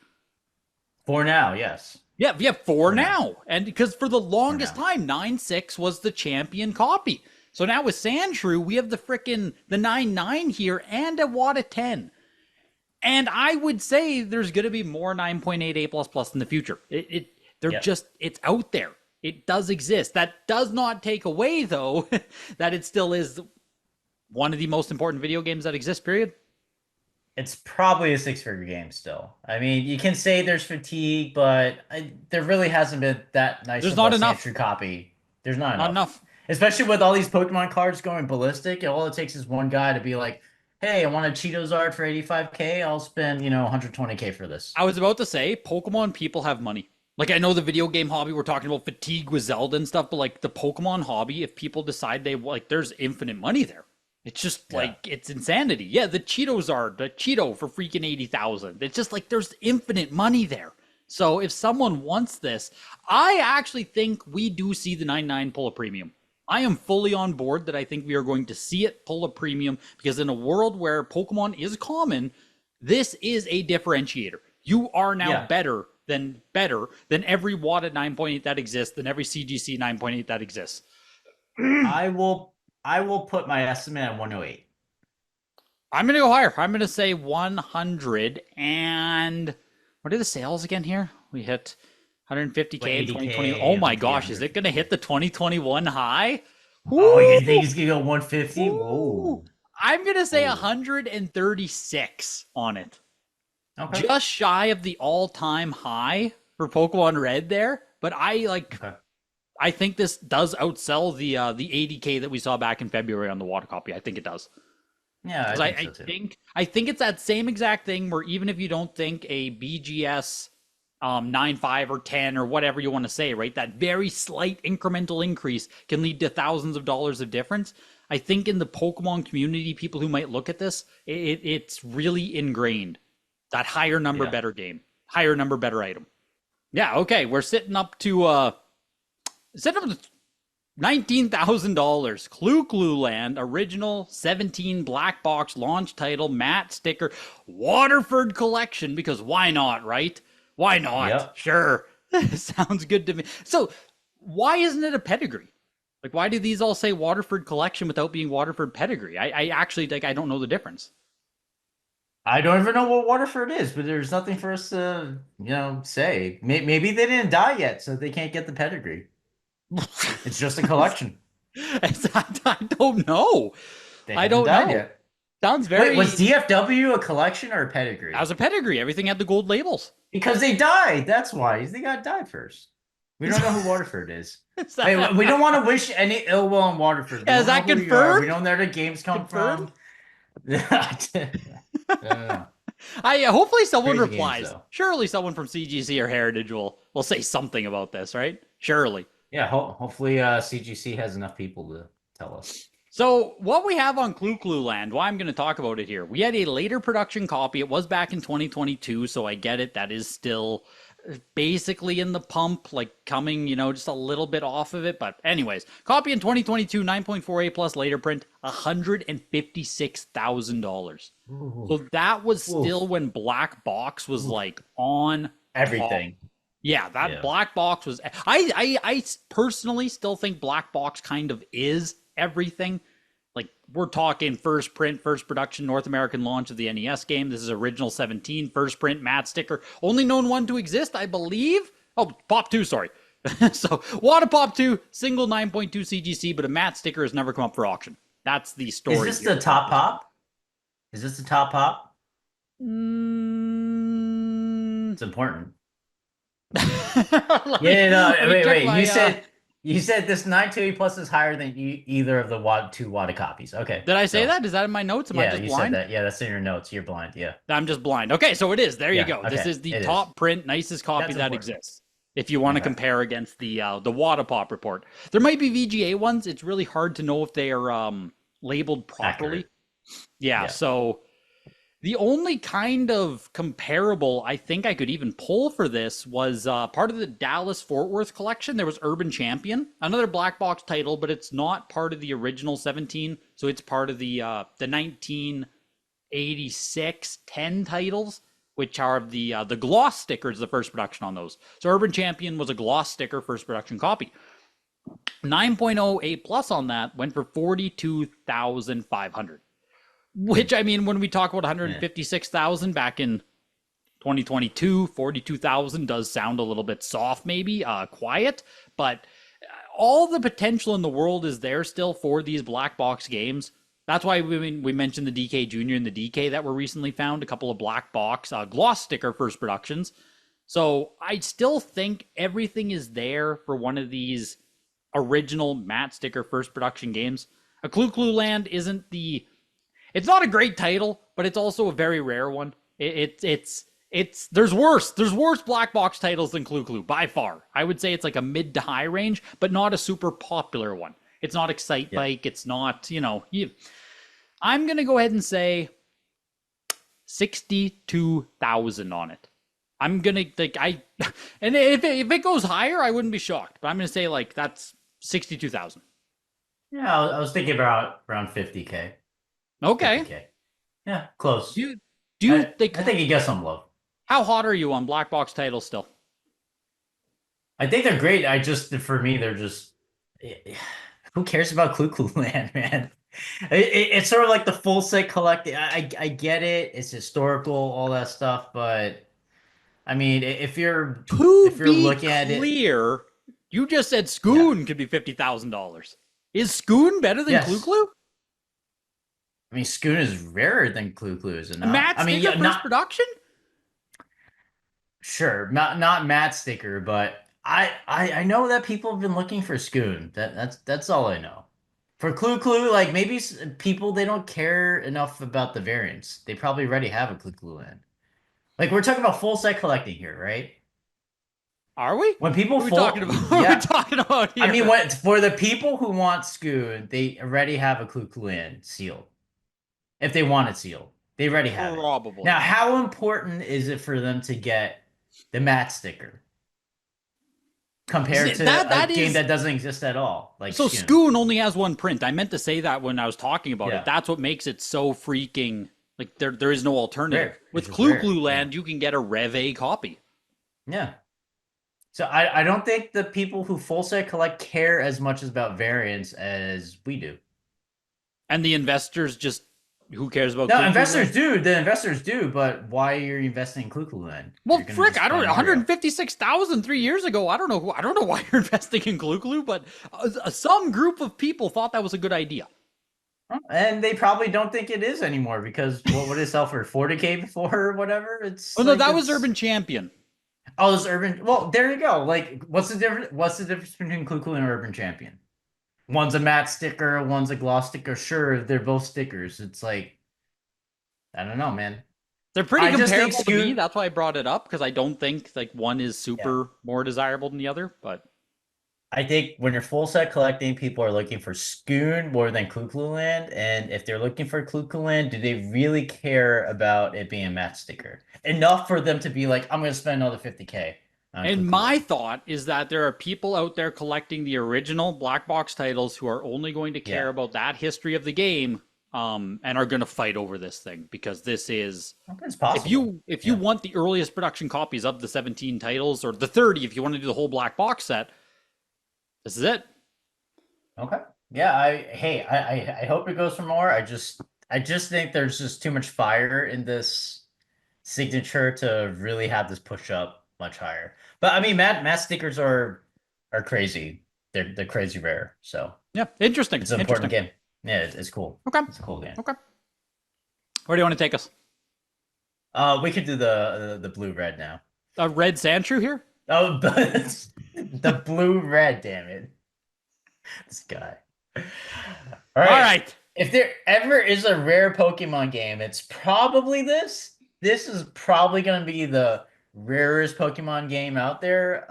B: For now, yes.
A: Yeah, for now. And because for the longest time, 9.6 was the champion copy. So now with Sandshrew, we have the 9.9 here and a WATA 10. And I would say there's going to be more 9.8 A++ in the future. It's out there. It does exist. That does not take away, though, that it still is one of the most important video games that exists, period.
B: It's probably a six-figure game still. I mean, you can say there's fatigue, but there really hasn't been that nice
A: There's not enough
B: copy. There's not enough.
A: Not enough.
B: Especially with all these Pokemon cards going ballistic, all it takes is one guy to be like, hey, I want a Cheetos art for 85K. I'll spend, 120K for this.
A: I was about to say, Pokemon people have money. Like, I know the video game hobby, we're talking about fatigue with Zelda and stuff, but like the Pokemon hobby, if people decide there's infinite money there. It's just like, it's insanity. Yeah, the Cheetos art, the Cheeto for freaking 80,000. It's just like, there's infinite money there. So if someone wants this, I actually think we do see the 9.9 pull a premium. I am fully on board that I think we are going to see it pull a premium because in a world where Pokemon is common, this is a differentiator. You are now better than every WATA 9.8 that exists, than every CGC 9.8 that exists.
B: I will put my estimate at 108.
A: I'm going to go higher. I'm going to say 100. And what are the sales again here? We hit 150K in 2020. Oh my gosh, is it going to hit the 2021 high?
B: Oh, you think it's going to go 150? Whoa.
A: I'm going to say 136 on it. Okay. Just shy of the all-time high for Pokemon Red there. But I think this does outsell the 80K that we saw back in February on the WATA copy. I think it does.
B: Yeah,
A: I think it's that same exact thing where even if you don't think a BGS 9.5 or 10 or whatever you want to say, right? That very slight incremental increase can lead to thousands of dollars of difference. I think in the Pokemon community, people who might look at this, it's really ingrained. That higher number, better game. Higher number, better item. Yeah, okay. We're sitting up to $19,000. Clu Clu Land, original 17 black box launch title, matte sticker, Waterford collection, because why not, right? Why not? Yep. Sure. Sounds good to me. So why isn't it a pedigree? Like, why do these all say Waterford collection without being Waterford pedigree? I actually, I don't know the difference.
B: I don't even know what Waterford is, but there's nothing for us to, say. Maybe they didn't die yet, so they can't get the pedigree. It's just a collection.
A: I don't know. I don't know. Yet. Sounds very...
B: Wait, was DFW a collection or a pedigree?
A: That was a pedigree. Everything had the gold labels.
B: Because they died. That's why. They got to die first. We don't know who Waterford is. Wait, we don't want to wish any ill will on Waterford.
A: Is that confirmed?
B: We don't know where the games come from.
A: Hopefully someone replies. Games, surely someone from CGC or Heritage will say something about this, right? Surely.
B: Yeah, hopefully CGC has enough people to tell us.
A: So what we have on Clu Clu Land, why I'm going to talk about it here. We had a later production copy. It was back in 2022, so I get it. That is still basically in the pump, like coming, just a little bit off of it. But anyways, copy in 2022, 9.4A plus later print, $156,000. So that was still when Black Box was like on
B: everything.
A: Top. Yeah, that Black Box was... I personally still think Black Box kind of is everything. Like, we're talking first print, first production, North American launch of the NES game. This is original 17, first print, matte sticker. Only known one to exist, I believe. Oh, Pop 2, sorry. So, WATA Pop 2, single 9.2 CGC, but a matte sticker has never come up for auction. That's the story.
B: Is this the top pop? Is this the top pop? It's important. Wait. You said this 9.2 plus is higher than either of the two WATA copies. Okay.
A: Did I say that? Is that in my notes? Am I just blind?
B: Said that. Yeah, that's in your notes. You're blind. Yeah.
A: I'm just blind. Okay, so it is. There you go. Okay. This is the top print, nicest copy that exists. If you want to compare against the WATA Pop report, there might be VGA ones. It's really hard to know if they are labeled properly. Yeah. So The only kind of comparable I think I could even pull for this was part of the Dallas Fort Worth collection. There was Urban Champion, another black box title, but it's not part of the original 17. So it's part of the 1986 10 titles, which are the gloss stickers, the first production on those. So Urban Champion was a gloss sticker first production copy. 9.0 A plus on that went for 42,500. Which, I mean, when we talk about
B: Yeah.
A: 156,000 back in 2022, 42,000 does sound a little bit soft, maybe quiet, but all the potential in the world is there still for these black box games. That's why we mentioned the DK Junior and the DK that were recently found, a couple of black box gloss sticker first productions. So I still think everything is there for one of these original matte sticker first production games. A Clu Clu Land isn't the it's not a great title, but it's also a very rare one. It's there's worse black box titles than Clu Clu by far. I would say it's like a mid to high range, but not a super popular one. It's not Excite
B: Yeah.
A: Bike. It's not I'm gonna go ahead and say 62,000 on it. I'm gonna like and if it goes higher, I wouldn't be shocked. But I'm gonna say like that's 62,000.
B: Yeah, I was thinking about around 50K.
A: Okay.
B: 50K. Yeah, close.
A: Do you think
B: I think you get some love.
A: how hot are you on black box titles still?
B: I think they're great. For me, they're just who cares about Clu Clu Land, man? It's sort of like the full set collecting. I get it. It's historical, all that stuff, but I mean,
A: To
B: if you're
A: be
B: looking at it,
A: clear, you just said
B: yeah,
A: Sqoon could be $50,000. Is Sqoon better than Clu
B: yes.
A: Clu?
B: I mean, Sqoon is rarer than Clu Clu, is it
A: A
B: not?
A: Matt
B: I mean,
A: Sticker
B: yeah,
A: first
B: not
A: production?
B: sure, not Matt Sticker, but I know that people have been looking for Sqoon. That's all I know. For Clu Clu, like maybe people they don't care enough about the variants. They probably already have a Clu Clu Land. Like we're talking about full set collecting here, right?
A: Are we?
B: When people
A: What are we talking about? What are we
B: yeah.
A: talking about
B: I
A: here?
B: mean, what for the people who want Sqoon, they already have a Clu Clu Land sealed. If they want it sealed, they already have it.
A: Probably.
B: Now, how important is it for them to get the matte sticker compared to a
A: That
B: game
A: is
B: that doesn't exist at all, like
A: so
B: Sqoon?
A: Sqoon only has one print. I meant to say that when I was talking about it.
B: Yeah,
A: That's what makes it so freaking like there is no alternative.
B: rare. It's
A: With
B: just
A: Clu
B: rare.
A: Clu
B: Yeah,
A: Land, you can get a Rev A copy.
B: yeah. So I don't think the people who full set collect care as much about variants as we do.
A: And the investors just who cares about
B: No,
A: Clu Clu Land?
B: investors do. The investors do, but why are you investing in Clu Clu then?
A: Well,
B: You're gonna
A: frick,
B: just
A: I don't
B: buy
A: know.
B: Mario.
A: 156,000 3 years ago. I don't know. I don't know why you're investing in Clu Clu, but some group of people thought that was a good idea.
B: And they probably don't think it is anymore because what would it sell for 40K before or whatever? It's
A: Oh no,
B: like
A: that was
B: it's
A: Urban Champion.
B: oh, this urban. Well, there you go. Like, what's the difference? What's the difference between Clu Clu and Urban Champion? One's a matte sticker, one's a gloss sticker. Sure, they're both stickers. It's like I don't know, man.
A: They're pretty
B: I just think
A: comparable to me.
B: Scoot.
A: That's why I brought it up because I don't think like one is
B: Yeah,
A: super more desirable than the other. But
B: I think when you're full set collecting, people are looking for Sqoon more than Clu Clu Land. And if they're looking for Clu Clu Land, do they really care about it being a matte sticker enough for them to be like, I'm going to spend another 50K on Clu
A: and
B: Clu
A: my
B: Land?
A: thought is that there are people out there collecting the original black box titles who are only going to care
B: Yeah,
A: about that history of the game, and are going to fight over this thing because this is
B: it's possible.
A: if you
B: Yeah.
A: want the earliest production copies of the 17 titles or the 30 if you want to do the whole black box set, this is it.
B: Okay. Yeah, I hope it goes for more. I just think there's just too much fire in this signature to really have this push up much higher. But I mean, matte stickers are crazy. They're crazy rare. So
A: Yeah, interesting.
B: it's an important
A: Interesting.
B: game. Yeah, it's cool.
A: Okay.
B: It's a cool game.
A: Okay. Where do you want to take us?
B: We could do the blue red now.
A: A red Sandshrew here?
B: Oh, but the blue red, damn it. This guy. All
A: All
B: right.
A: right.
B: If there ever is a rare Pokemon game, it's probably this. This is probably going to be the rarest Pokemon game out there.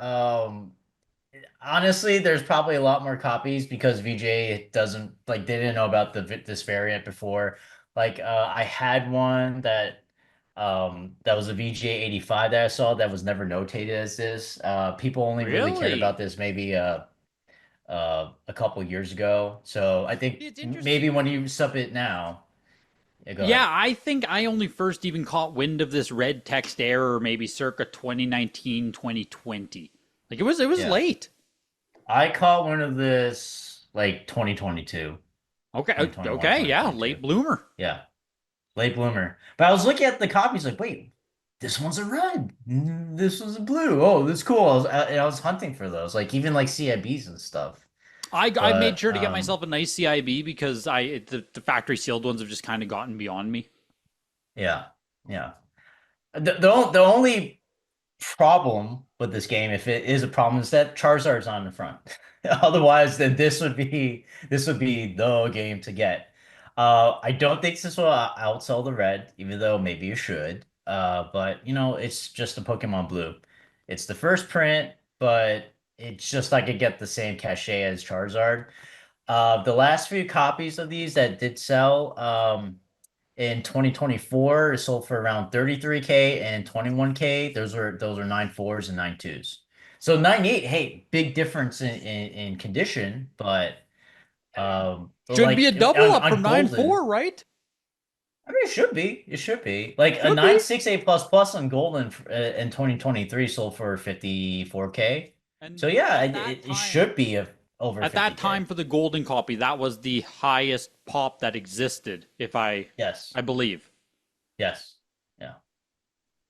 B: Honestly, there's probably a lot more copies because VGA doesn't like they didn't know about this variant before. Like I had one that That was a VGA 85 that I saw that was never notated as this. People only really cared about
A: Really?
B: this maybe a couple years ago. So I think
A: It's
B: maybe
A: interesting.
B: when you sub it now, yeah, go
A: Yeah,
B: ahead.
A: I think I only first even caught wind of this red text error maybe circa 2019, 2020. Like it was
B: Yeah.
A: late.
B: I caught one of this like 2022,
A: Okay,
B: 2021,
A: okay, yeah,
B: 2022.
A: late bloomer.
B: Yeah. Late bloomer. But I was looking at the copies like, wait, this one's a red. This was a blue. Oh, that's cool. I was hunting for those, like even like CIBs and stuff.
A: I made
B: But
A: sure to get myself a nice CIB because the factory sealed ones have just kind of gotten beyond me.
B: yeah, yeah. The only problem with this game, if it is a problem, is that Charizard's on the front. Otherwise, then this would be the game to get. I don't think this will outsell the red, even though maybe you should. But it's just a Pokemon Blue. It's the first print, but it's just like it get the same cachet as Charizard. The last few copies of these that did sell, in 2024 it sold for around 33K and 21K. Those are 9.4s and 9.2s. So 9.8, hey, big difference in condition, but
A: Should be a
B: like
A: double up
B: on
A: from nine
B: golden,
A: four, right?
B: I mean it should be. It should be. Like a
A: Should be.
B: 9.6 A plus plus on golden in 2023 sold for 54K.
A: And
B: So yeah,
A: at
B: it,
A: that
B: it it
A: time,
B: should be over
A: at that
B: 50K.
A: time for the golden copy, that was the highest pop that existed, if
B: Yes.
A: I believe.
B: Yes. Yeah.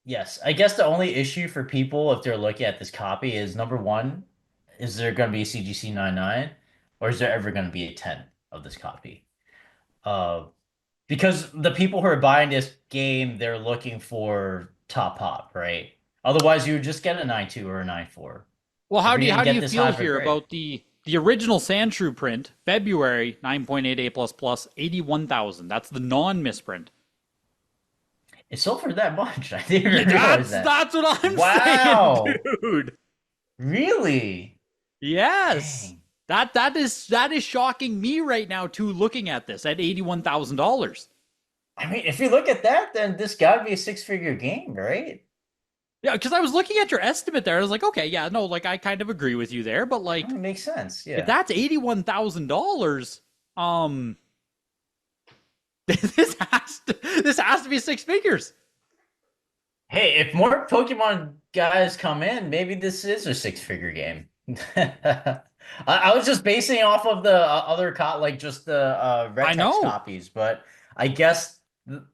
B: Yes, I guess the only issue for people if they're looking at this copy is number one, is there going to be a CGC 99 or is there ever going to be a 10 of this copy? Uh, because the people who are buying this game, they're looking for top pop, right? Otherwise, you would just get a 9.2 or a 9.4.
A: Well,
B: If you're going
A: how
B: to
A: do
B: get
A: you
B: this
A: feel
B: high for
A: here
B: grade,
A: about the original Sandshrew print, February 9.8 A plus plus 81,000. That's the non misprint.
B: it sold for that much. I didn't
A: Yeah,
B: even realize that.
A: that's what I'm saying,
B: Wow.
A: dude.
B: Really?
A: Yes.
B: Dang.
A: That is shocking me right now too looking at this at $81,000.
B: I mean, if you look at that, then this got to be a six-figure game, right?
A: Yeah, because I was looking at your estimate there. I was like, okay, yeah, no, like I kind of agree with you there, but
B: It
A: like
B: makes sense.
A: if
B: Yeah.
A: that's $81,000, um, this has to be six figures.
B: Hey, if more Pokemon guys come in, maybe this is a six-figure game. I was just basing it off of the other like just the red
A: I
B: text
A: know.
B: copies, but I guess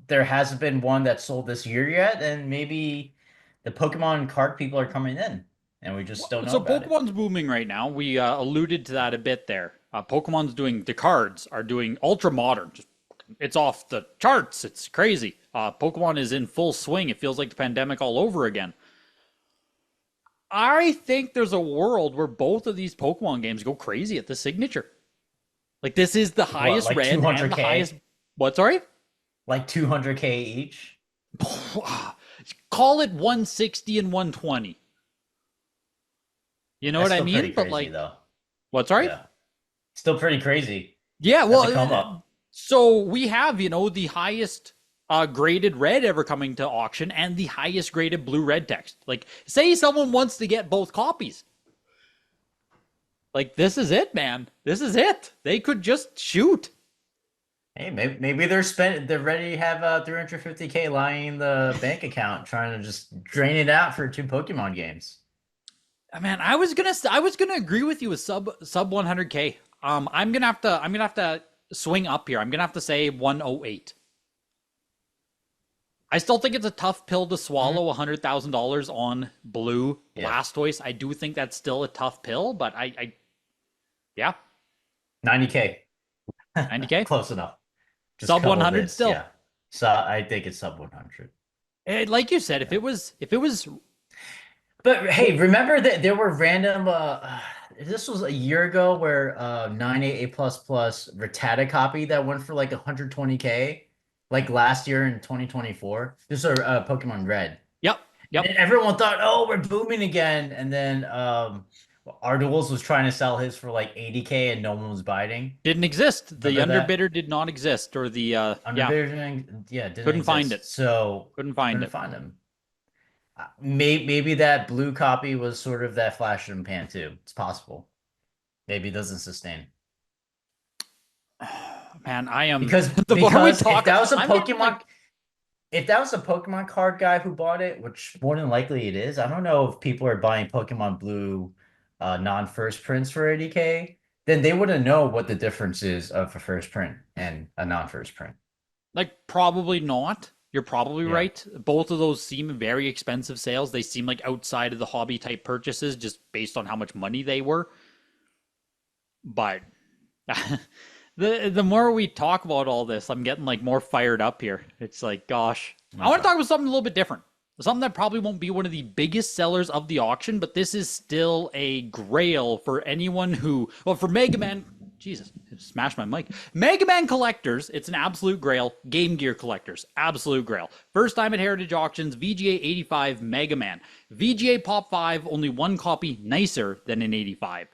B: there hasn't been one that sold this year yet, and maybe the Pokemon card people are coming in, and we just don't know
A: So
B: about it.
A: Pokemon's booming right now. We alluded to that a bit there. Pokemon's doing the cards are doing ultra modern. Just it's off the charts. It's crazy. Pokemon is in full swing. It feels like the pandemic all over again. I think there's a world where both of these Pokemon games go crazy at the signature. Like this is the
B: Like what,
A: highest
B: like
A: red and the highest.
B: 200K?
A: What? Sorry.
B: Like 200K each?
A: Call it 160 and 120. You know
B: That's
A: what I
B: still pretty
A: mean? But
B: crazy
A: like,
B: though.
A: what? Sorry.
B: Yeah. Still pretty crazy.
A: Yeah,
B: That's a
A: well,
B: come up.
A: so we have, the highest graded red ever coming to auction and the highest graded blue red text. Like, say someone wants to get both copies. Like, this is it, man. This is it. They could just shoot.
B: Hey, maybe they're ready to have 350K lying in the bank account, trying to just drain it out for two Pokemon games.
A: Man, I was gonna agree with you with sub 100K. I'm gonna have to swing up here. I'm gonna have to say 108. I still think it's a tough pill to
B: Mhm.
A: swallow $100,000 on blue
B: Yeah,
A: Blastoise. I do think that's still a tough pill, but yeah,
B: 90K,
A: 90K,
B: close enough. Just
A: sub
B: couple
A: 100
B: bids.
A: still.
B: Yeah, so I think it's sub 100.
A: Like you said, if
B: Yeah.
A: it was
B: But hey, remember that there were random this was a year ago where 98 A plus plus Rattata copy that went for like 120K like last year in 2024. This is a Pokemon Red.
A: yep,
B: And
A: yep.
B: then everyone thought, "Oh, we're booming again." And then Arduels was trying to sell his for like 80K and no one was biting.
A: Didn't exist. The
B: Remember that?
A: underbidder did not exist, or the yeah,
B: Underbidding, yeah, didn't
A: couldn't find
B: exist.
A: it.
B: So
A: Couldn't find
B: couldn't
A: it.
B: find them. Maybe that blue copy was sort of that flash in the pan too. It's possible. Maybe it doesn't sustain.
A: Man, I am
B: Because
A: the more we
B: because if
A: talk,
B: that was a
A: I'm getting like
B: Pokemon if that was a Pokemon card guy who bought it, which more than likely it is, I don't know if people are buying Pokemon Blue non-first prints for 80K, then they wouldn't know what the difference is of a first print and a non-first print.
A: probably not. You're probably
B: Yeah.
A: right. Both of those seem very expensive sales. They seem like outside of the hobby type purchases just based on how much money they were. But the more we talk about all this, I'm getting like more fired up here. It's like, gosh, I want to
B: Okay.
A: talk about something a little bit different. Something that probably won't be one of the biggest sellers of the auction, but this is still a grail for anyone who, well, for Mega Man, Jesus, smashed my mic. Mega Man collectors, it's an absolute grail. Game Gear collectors, absolute grail. First time at Heritage Auctions, VGA 85 Mega Man. VGA Pop 5, only one copy nicer than an 85.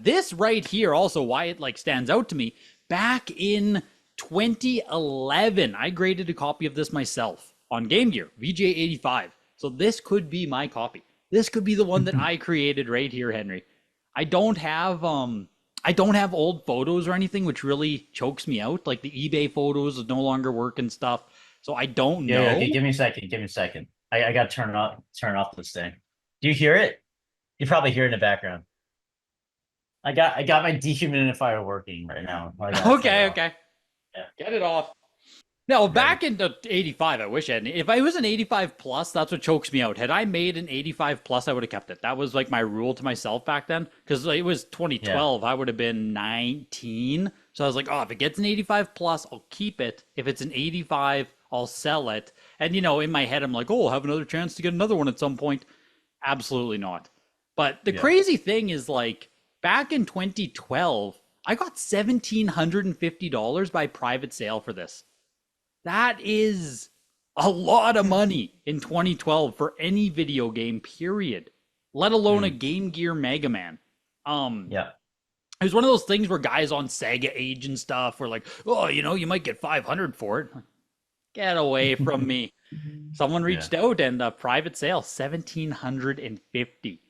A: This right here, also why it like stands out to me. Back in 2011, I graded a copy of this myself on Game Gear, VGA 85. So this could be my copy. This could be the one that I created right here, Henry. I don't have I don't have old photos or anything, which really chokes me out. Like the eBay photos no longer work and stuff. So I don't
B: Yeah, yeah, okay,
A: know.
B: give me a second. Give me a second. I gotta turn off this thing. Do you hear it? You probably hear it in the background. I got my dehumidifier working right now. I gotta turn it
A: Okay,
B: off.
A: okay.
B: Yeah,
A: Get it off. No,
B: ready.
A: back in the 85, I wish I had. If I was an 85 plus, that's what chokes me out. Had I made an 85 plus, I would have kept it. That was like my rule to myself back then. Because it was
B: Yeah.
A: 2012. I would have been 19. So I was like, oh, if it gets an 85 plus, I'll keep it. If it's an 85, I'll sell it. And, in my head, I'm like, oh, I'll have another chance to get another one at some point. Absolutely not. But the
B: Yeah.
A: crazy thing is, like, back in 2012, I got $1,750 by private sale for this. That is a lot of money in 2012 for any video game, period. Let alone a
B: Mm,
A: Game Gear Mega Man. Um,
B: yeah.
A: it was one of those things where guys on Sega Age and stuff were like, "Oh, you might get 500 for it." Get away from me! Someone
B: Yeah.
A: reached out and private sale 1,750.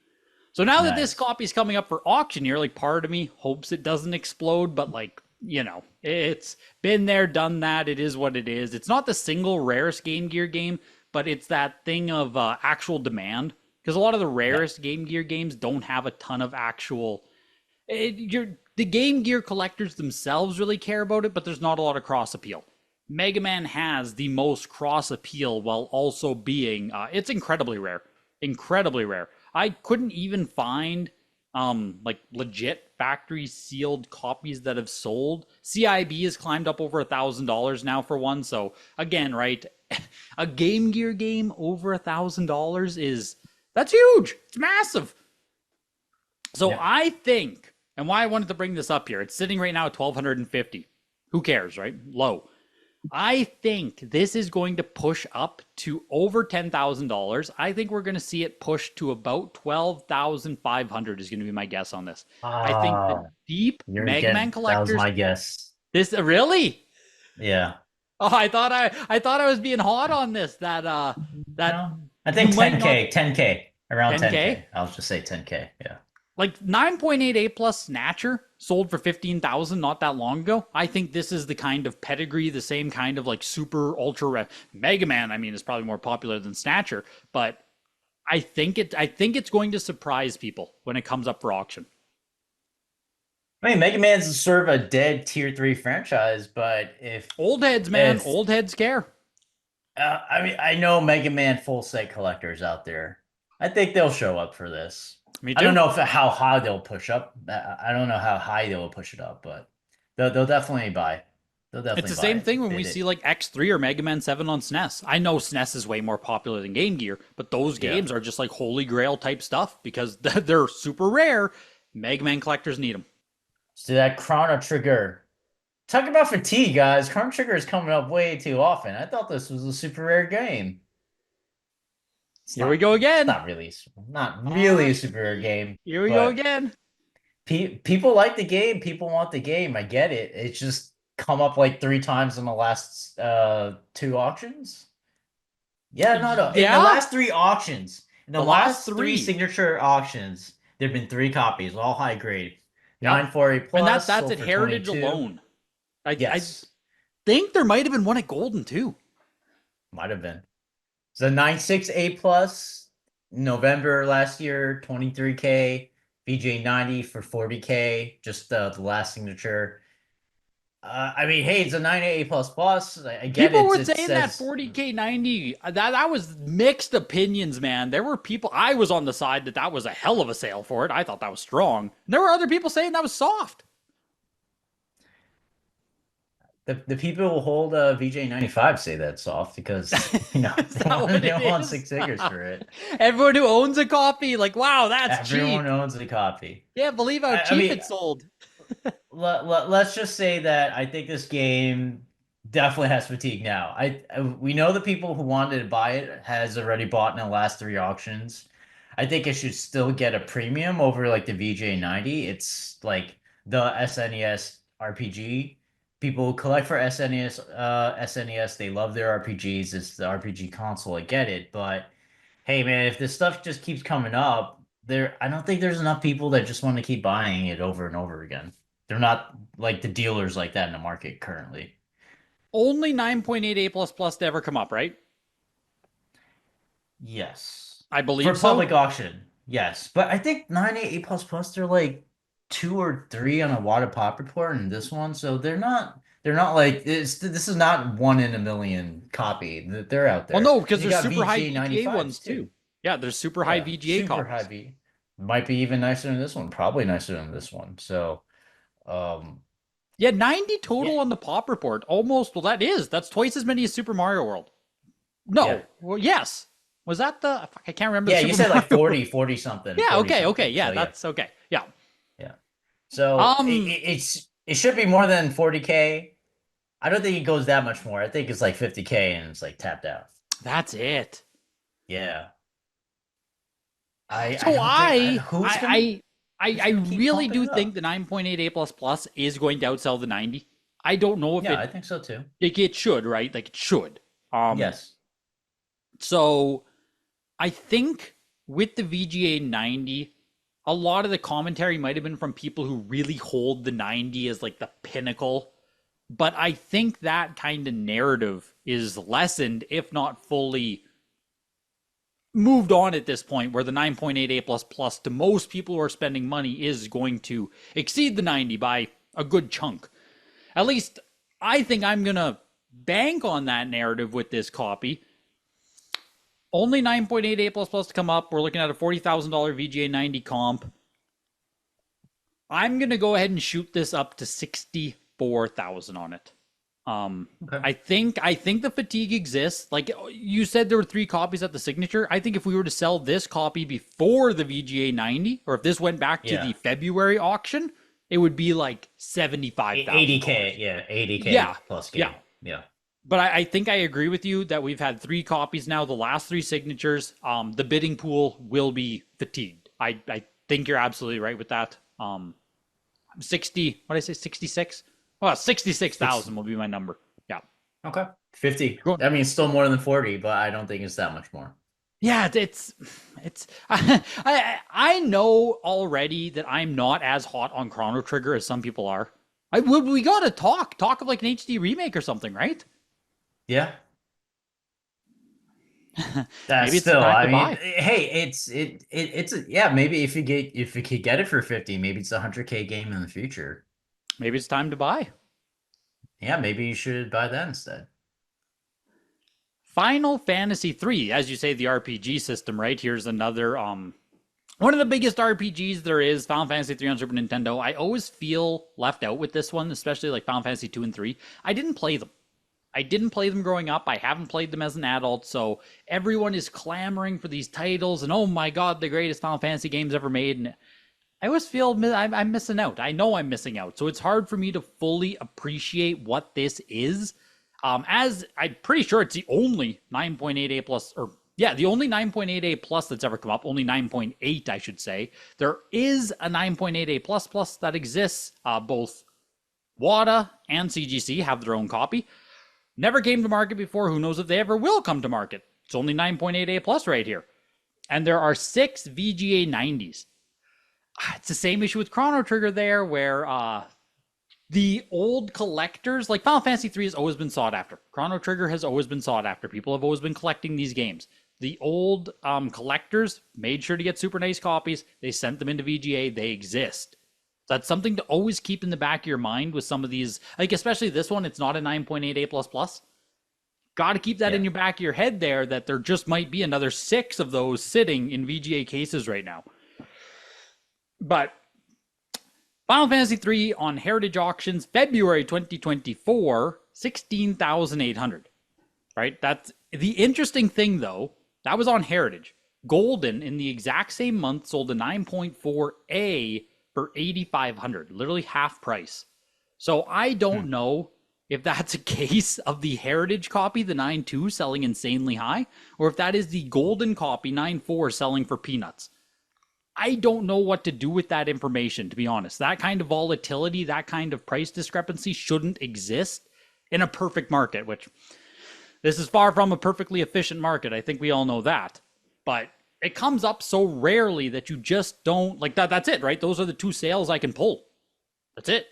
A: So now that this
B: Nice.
A: copy's coming up for auction here, like part of me hopes it doesn't explode, but like, it's been there, done that. It is what it is. It's not the single rarest Game Gear game, but it's that thing of actual demand. Because a lot of the
B: Yeah.
A: rarest Game Gear games don't have a ton of actual. The Game Gear collectors themselves really care about it, but there's not a lot of cross appeal. Mega Man has the most cross appeal while also being it's incredibly rare. Incredibly rare. I couldn't even find like legit factory sealed copies that have sold. CIB has climbed up over $1,000 now for one. So again, right, a Game Gear game over $1,000 is that's huge. It's massive. So
B: Yeah.
A: I think, and why I wanted to bring this up here, it's sitting right now at 1,250. Who cares, right? Low. I think this is going to push up to over $10,000. I think we're going to see it push to about 12,500 is going to be my guess on this. I think the
B: Ah,
A: deep
B: you're
A: Mega Man
B: getting that was
A: collectors,
B: my guess.
A: this really?
B: Yeah.
A: Oh, I thought I was being hot on this that
B: No. I
A: you
B: think
A: might not
B: 10K, 10K, around
A: 10K.
B: 10K. I'll just say 10K. Yeah.
A: Like 9.8 A plus Snatcher sold for 15,000 not that long ago. I think this is the kind of pedigree, the same kind of like super ultra Mega Man. I mean, is probably more popular than Snatcher, but I think it's going to surprise people when it comes up for auction.
B: I mean, Mega Man's sort of a dead tier three franchise, but
A: Old heads, man,
B: if
A: old heads care.
B: I mean, I know Mega Man full set collectors out there. I think they'll show up for this.
A: Me
B: I don't
A: too.
B: know if how high they'll push up. I don't know how high they'll push it up, but they'll definitely buy. They'll
A: It's
B: definitely
A: the
B: buy
A: same
B: it.
A: thing when we
B: They
A: see like X3 or Mega Man 7 on SNES. I know SNES is way more popular than Game Gear, but those
B: yeah.
A: games are just like holy grail type stuff because they're super rare. Mega Man collectors need them.
B: So that Chrono Trigger. Talk about fatigue, guys. Chrono Trigger is coming up way too often. I thought this was a super rare game. It's
A: Here we go again.
B: not
A: Ah,
B: really a superior game,
A: here we go
B: but
A: again.
B: people like the game. People want the game. I get it. It's just come up like three times in the last two auctions. Yeah, no. In the
A: Yeah,
B: last three auctions, in the
A: the last
B: last three
A: three.
B: signature auctions, there've been three copies, all high grade.
A: Yep.
B: 948
A: And
B: plus,
A: that's
B: sold
A: at
B: for
A: Heritage
B: 22.
A: alone. I
B: Yes,
A: think there might have been one at Golden too.
B: might have been. So 96A plus, November last year, 23K, VGA 90 for 40K, just the last signature. I mean, hey, it's a 98A plus plus. I get
A: People
B: it.
A: were
B: It
A: saying that
B: says
A: 40K 90, that was mixed opinions, man. There were people, I was on the side that was a hell of a sale for it. I thought that was strong. And there were other people saying that was soft.
B: the people who hold VJ 95 say that's soft because
A: Is that what
B: they
A: it
B: want
A: is?
B: six figures for it.
A: Everyone who owns a copy, like, wow, that's
B: Everyone
A: cheap.
B: owns a copy.
A: Can't believe how
B: I
A: cheap
B: mean,
A: it sold.
B: let's just say that I think this game definitely has fatigue now. We know the people who wanted to buy it has already bought in the last three auctions. I think it should still get a premium over like the VJ 90. It's like the SNES RPG. People who collect for SNES, they love their RPGs. It's the RPG console. I get it, but hey man, if this stuff just keeps coming up, I don't think there's enough people that just want to keep buying it over and over again. They're not like the dealers like that in the market currently.
A: Only 9.8 A++ to ever come up, right?
B: Yes.
A: I
B: For
A: believe so.
B: public auction, yes. But I think 98 plus plus they're like two or three on a WATA pop report and this one, so they're not like this is not one in a million copy that they're out
A: Well,
B: there.
A: no, because
B: And you
A: there's
B: got
A: super high
B: VGA
A: VGA
B: 95s
A: ones
B: too.
A: too. Yeah, there's super high
B: Yeah,
A: VGA
B: super high
A: copies.
B: V. Might be even nicer than this one, probably nicer than this one. So, um,
A: Yeah, 90
B: yeah,
A: total on the pop report. Almost, well, that's twice as many as Super Mario World.
B: yeah.
A: No, well, yes. Was that the, I can't remember the
B: Yeah, you
A: Super
B: said like
A: Mario
B: 40,
A: World.
B: 40 something,
A: Yeah,
B: 40
A: okay,
B: something.
A: yeah,
B: So yeah,
A: that's okay. Yeah.
B: yeah. So
A: Um,
B: it should be more than 40K. I don't think it goes that much more. I think it's like 50K and it's like tapped out.
A: that's it.
B: Yeah. I
A: So
B: don't think who's
A: I
B: gonna keep
A: really
B: pumping
A: do
B: it
A: think the
B: up?
A: 9.8 A++ is going to outsell the 90. I don't know if
B: Yeah, I think so too.
A: it should, right? Like it should.
B: Yes.
A: So I think with the VGA 90, a lot of the commentary might have been from people who really hold the 90 as like the pinnacle. But I think that kind of narrative is lessened, if not fully moved on at this point, where the 9.8 A++ to most people who are spending money is going to exceed the 90 by a good chunk. At least I think I'm going to bank on that narrative with this copy. Only 9.8 A++ to come up. We're looking at a $40,000 VGA 90 comp. I'm going to go ahead and shoot this up to 64,000 on it.
B: Okay.
A: I think the fatigue exists. Like you said, there were three copies at the signature. I think if we were to sell this copy before the VGA 90, or if this went back to
B: Yeah.
A: the February auction, it would be like $75,000.
B: 80K. Yeah, 80K
A: Yeah,
B: plus
A: yeah.
B: game. Yeah.
A: But I think I agree with you that we've had three copies now. The last three signatures, the bidding pool will be fatigued. I think you're absolutely right with that. 60. What did I say? 66. Well, 66,000 will be my number. Yeah.
B: Okay. 50.
A: Go on.
B: I mean, it's still more than 40, but I don't think it's that much more.
A: Yeah, it's I know already that I'm not as hot on Chrono Trigger as some people are. We gotta talk of like an HD remake or something, right?
B: Yeah. That's
A: Maybe it's the
B: still,
A: time to
B: I mean,
A: buy.
B: hey, yeah, maybe if you could get it for 50, maybe it's a 100K game in the future.
A: Maybe it's time to buy.
B: Yeah, maybe you should buy that instead.
A: Final Fantasy 3, as you say, the RPG system, right? Here's another one of the biggest RPGs there is, Final Fantasy 3 on Super Nintendo. I always feel left out with this one, especially like Final Fantasy 2 and 3. I didn't play them. I didn't play them growing up. I haven't played them as an adult, so everyone is clamoring for these titles and oh my god, the greatest Final Fantasy games ever made. And I always feel I'm missing out. I know I'm missing out, so it's hard for me to fully appreciate what this is. As I'm pretty sure it's the only 9.8 A plus, or Yeah, the only 9.8A plus that's ever come up, only 9.8, I should say. There is a 9.8A plus plus that exists. Both WATA and CGC have their own copy. Never came to market before. Who knows if they ever will come to market? It's only 9.8A plus right here. And there are 6 VGA 90s. It's the same issue with Chrono Trigger there, where the old collectors, like Final Fantasy 3 has always been sought after. Chrono Trigger has always been sought after. People have always been collecting these games. The old collectors made sure to get super nice copies. They sent them into VGA. They exist. That's something to always keep in the back of your mind with some of these, like especially this one. It's not a 9.8A++. Got to keep that in your back of your head there, that there just might be another 6 of those sitting in VGA cases right now. But Final Fantasy 3 on Heritage Auctions, February 2024, 16,800. Right? That's the interesting thing, though. That was on Heritage. Golden, in the exact same month, sold a 9.4A for 8,500, literally half price. So I don't know if that's a case of the Heritage copy, the 9.2, selling insanely high, or if that is the Golden copy, 9.4, selling for peanuts. I don't know what to do with that information, to be honest. That kind of volatility, that kind of price discrepancy shouldn't exist in a perfect market, which this is far from a perfectly efficient market. I think we all know that. But it comes up so rarely that you just don't, like that. That's it, right? Those are the 2 sales I can pull. That's it.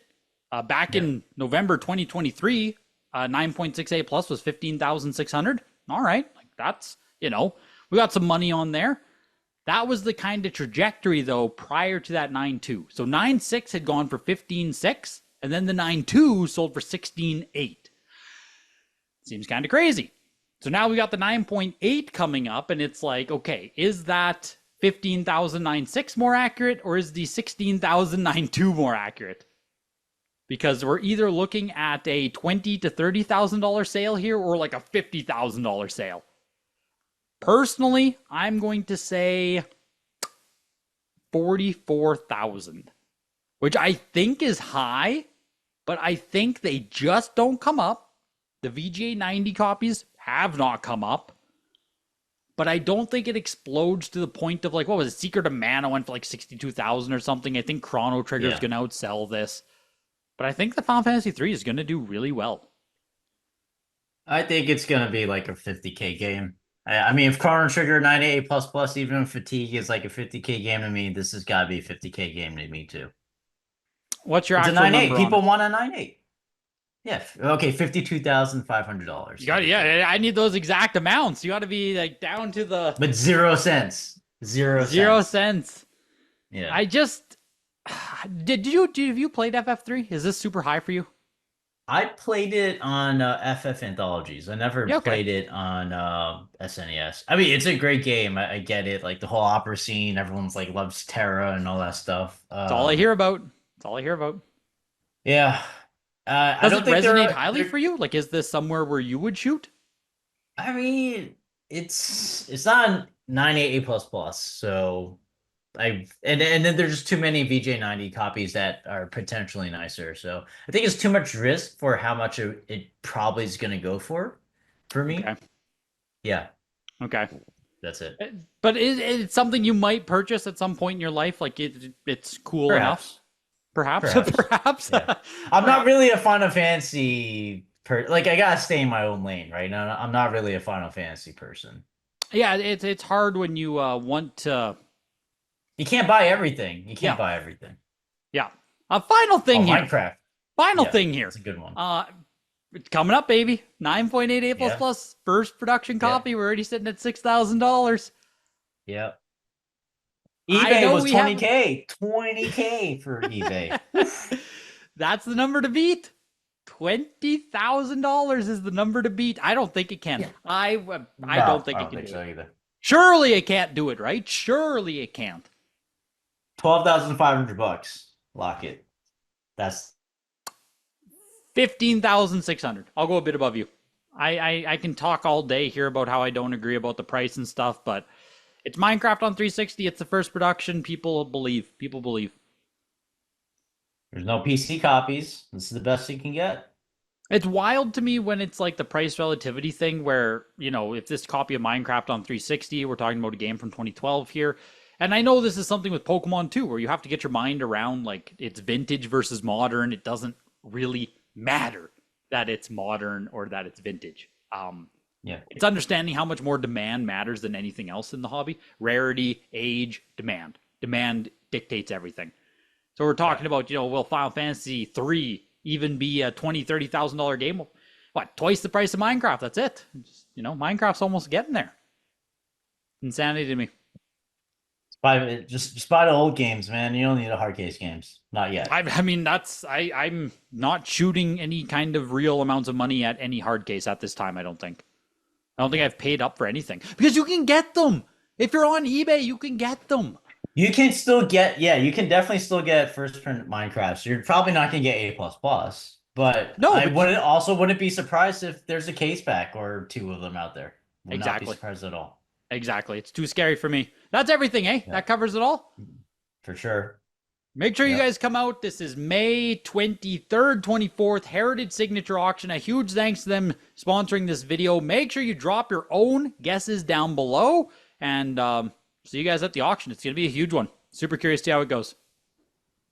A: Back in November 2023, 9.6A plus was 15,600. All right. Like that's, we got some money on there. That was the kind of trajectory, though, prior to that 9.2. So 9.6 had gone for 15.6, and then the 9.2 sold for 16.8. Seems kind of crazy. So now we got the 9.8 coming up, and it's like, okay, is that 15,906 more accurate, or is the 16,902 more accurate? Because we're either looking at a $20,000 to $30,000 sale here, or like a $50,000 sale. Personally, I'm going to say 44,000, which I think is high, but I think they just don't come up. The VGA 90 copies have not come up, but I don't think it explodes to the point of like, what was it? Secret of Mana went for like 62,000 or something. I think Chrono Trigger is going to outsell this, but I think the Final Fantasy 3 is going to do really well.
B: I think it's going to be like a 50K game. I mean, if Chrono Trigger 9.8++, even if Fatigue is like a 50K game to me, this has got to be a 50K game to me too.
A: What's your
B: it's
A: actual
B: a 9.8.
A: number?
B: People want a 9.8. Yeah. Okay. $52,500.
A: Yeah. I need those exact amounts. You got to be like down to the.
B: But 0 cents. 0
A: cents.
B: Yeah.
A: I just have you played FF3? Is this super high for you?
B: I played it on FF Anthologies. I never played it on SNES. I mean, it's a great game. I get it. Like the whole opera scene, everyone's like loves Terra and all that stuff.
A: That's all I hear about.
B: Yeah.
A: Does it resonate highly for you? Like, is this somewhere where you would shoot?
B: I mean, it's not 9.8A++, so and then there's just too many VJ90 copies that are potentially nicer. So I think it's too much risk for how much it probably is going to go for me.
A: Okay.
B: Yeah.
A: Okay.
B: That's it.
A: But it's something you might purchase at some point in your life. Like it's cool enough. Perhaps.
B: Yeah. I'm not really a Final Fantasy like I gotta stay in my own lane, right? No, I'm not really a Final Fantasy person.
A: Yeah, it's hard when you want to.
B: You can't buy everything. Buy everything.
A: Yeah. A final thing here.
B: Minecraft.
A: Final thing here.
B: It's a good one.
A: It's coming up, baby. 9.8A++, first production copy. We're already sitting at $6,000.
B: Yeah. eBay was 20K. 20K for eBay.
A: That's the number to beat. $20,000 is the number to beat. I don't think it can. Yeah. I don't think it can do it. Either. Surely it can't do it, right? Surely it can't.
B: $12,500. Lock it. That's
A: 15,600. I'll go a bit above you. I can talk all day here about how I don't agree about the price and stuff, but it's Minecraft on 360. It's the first production. People believe.
B: There's no PC copies. This is the best you can get.
A: It's wild to me when it's like the price relativity thing where, you know, if this copy of Minecraft on 360, we're talking about a game from 2012 here. And I know this is something with Pokemon too, where you have to get your mind around like it's vintage versus modern. It doesn't really matter that it's modern or that it's vintage.
B: Yeah.
A: It's understanding how much more demand matters than anything else in the hobby. Rarity, age, demand. Demand dictates everything. So we're talking about, you know, will Final Fantasy 3 even be a $20,000-$30,000 game? What, twice the price of Minecraft? That's it. Just, you know, Minecraft's almost getting there. Insanity to me.
B: Just buy the old games, man. You don't need the hard case games. Not yet.
A: I mean, I'm not shooting any kind of real amounts of money at any hard case at this time. I don't think I've paid up for anything because you can get them. If you're on eBay, you can get them.
B: You can still get, yeah, you can definitely still get first print Minecraft. So you're probably not gonna get A++, but
A: No,
B: I
A: but
B: wouldn't be surprised if there's a case back or two of them out there. Would not be
A: exactly.
B: surprised at all.
A: Exactly. It's too scary for me. That's everything, eh?
B: Yeah,
A: That covers it all.
B: for sure.
A: Make sure you
B: Yep.
A: guys come out. This is May 23rd, 24th, Heritage Signature Auction. A huge thanks to them sponsoring this video. Make sure you drop your own guesses down below. And see you guys at the auction. It's going to be a huge one. Super curious to see how it goes.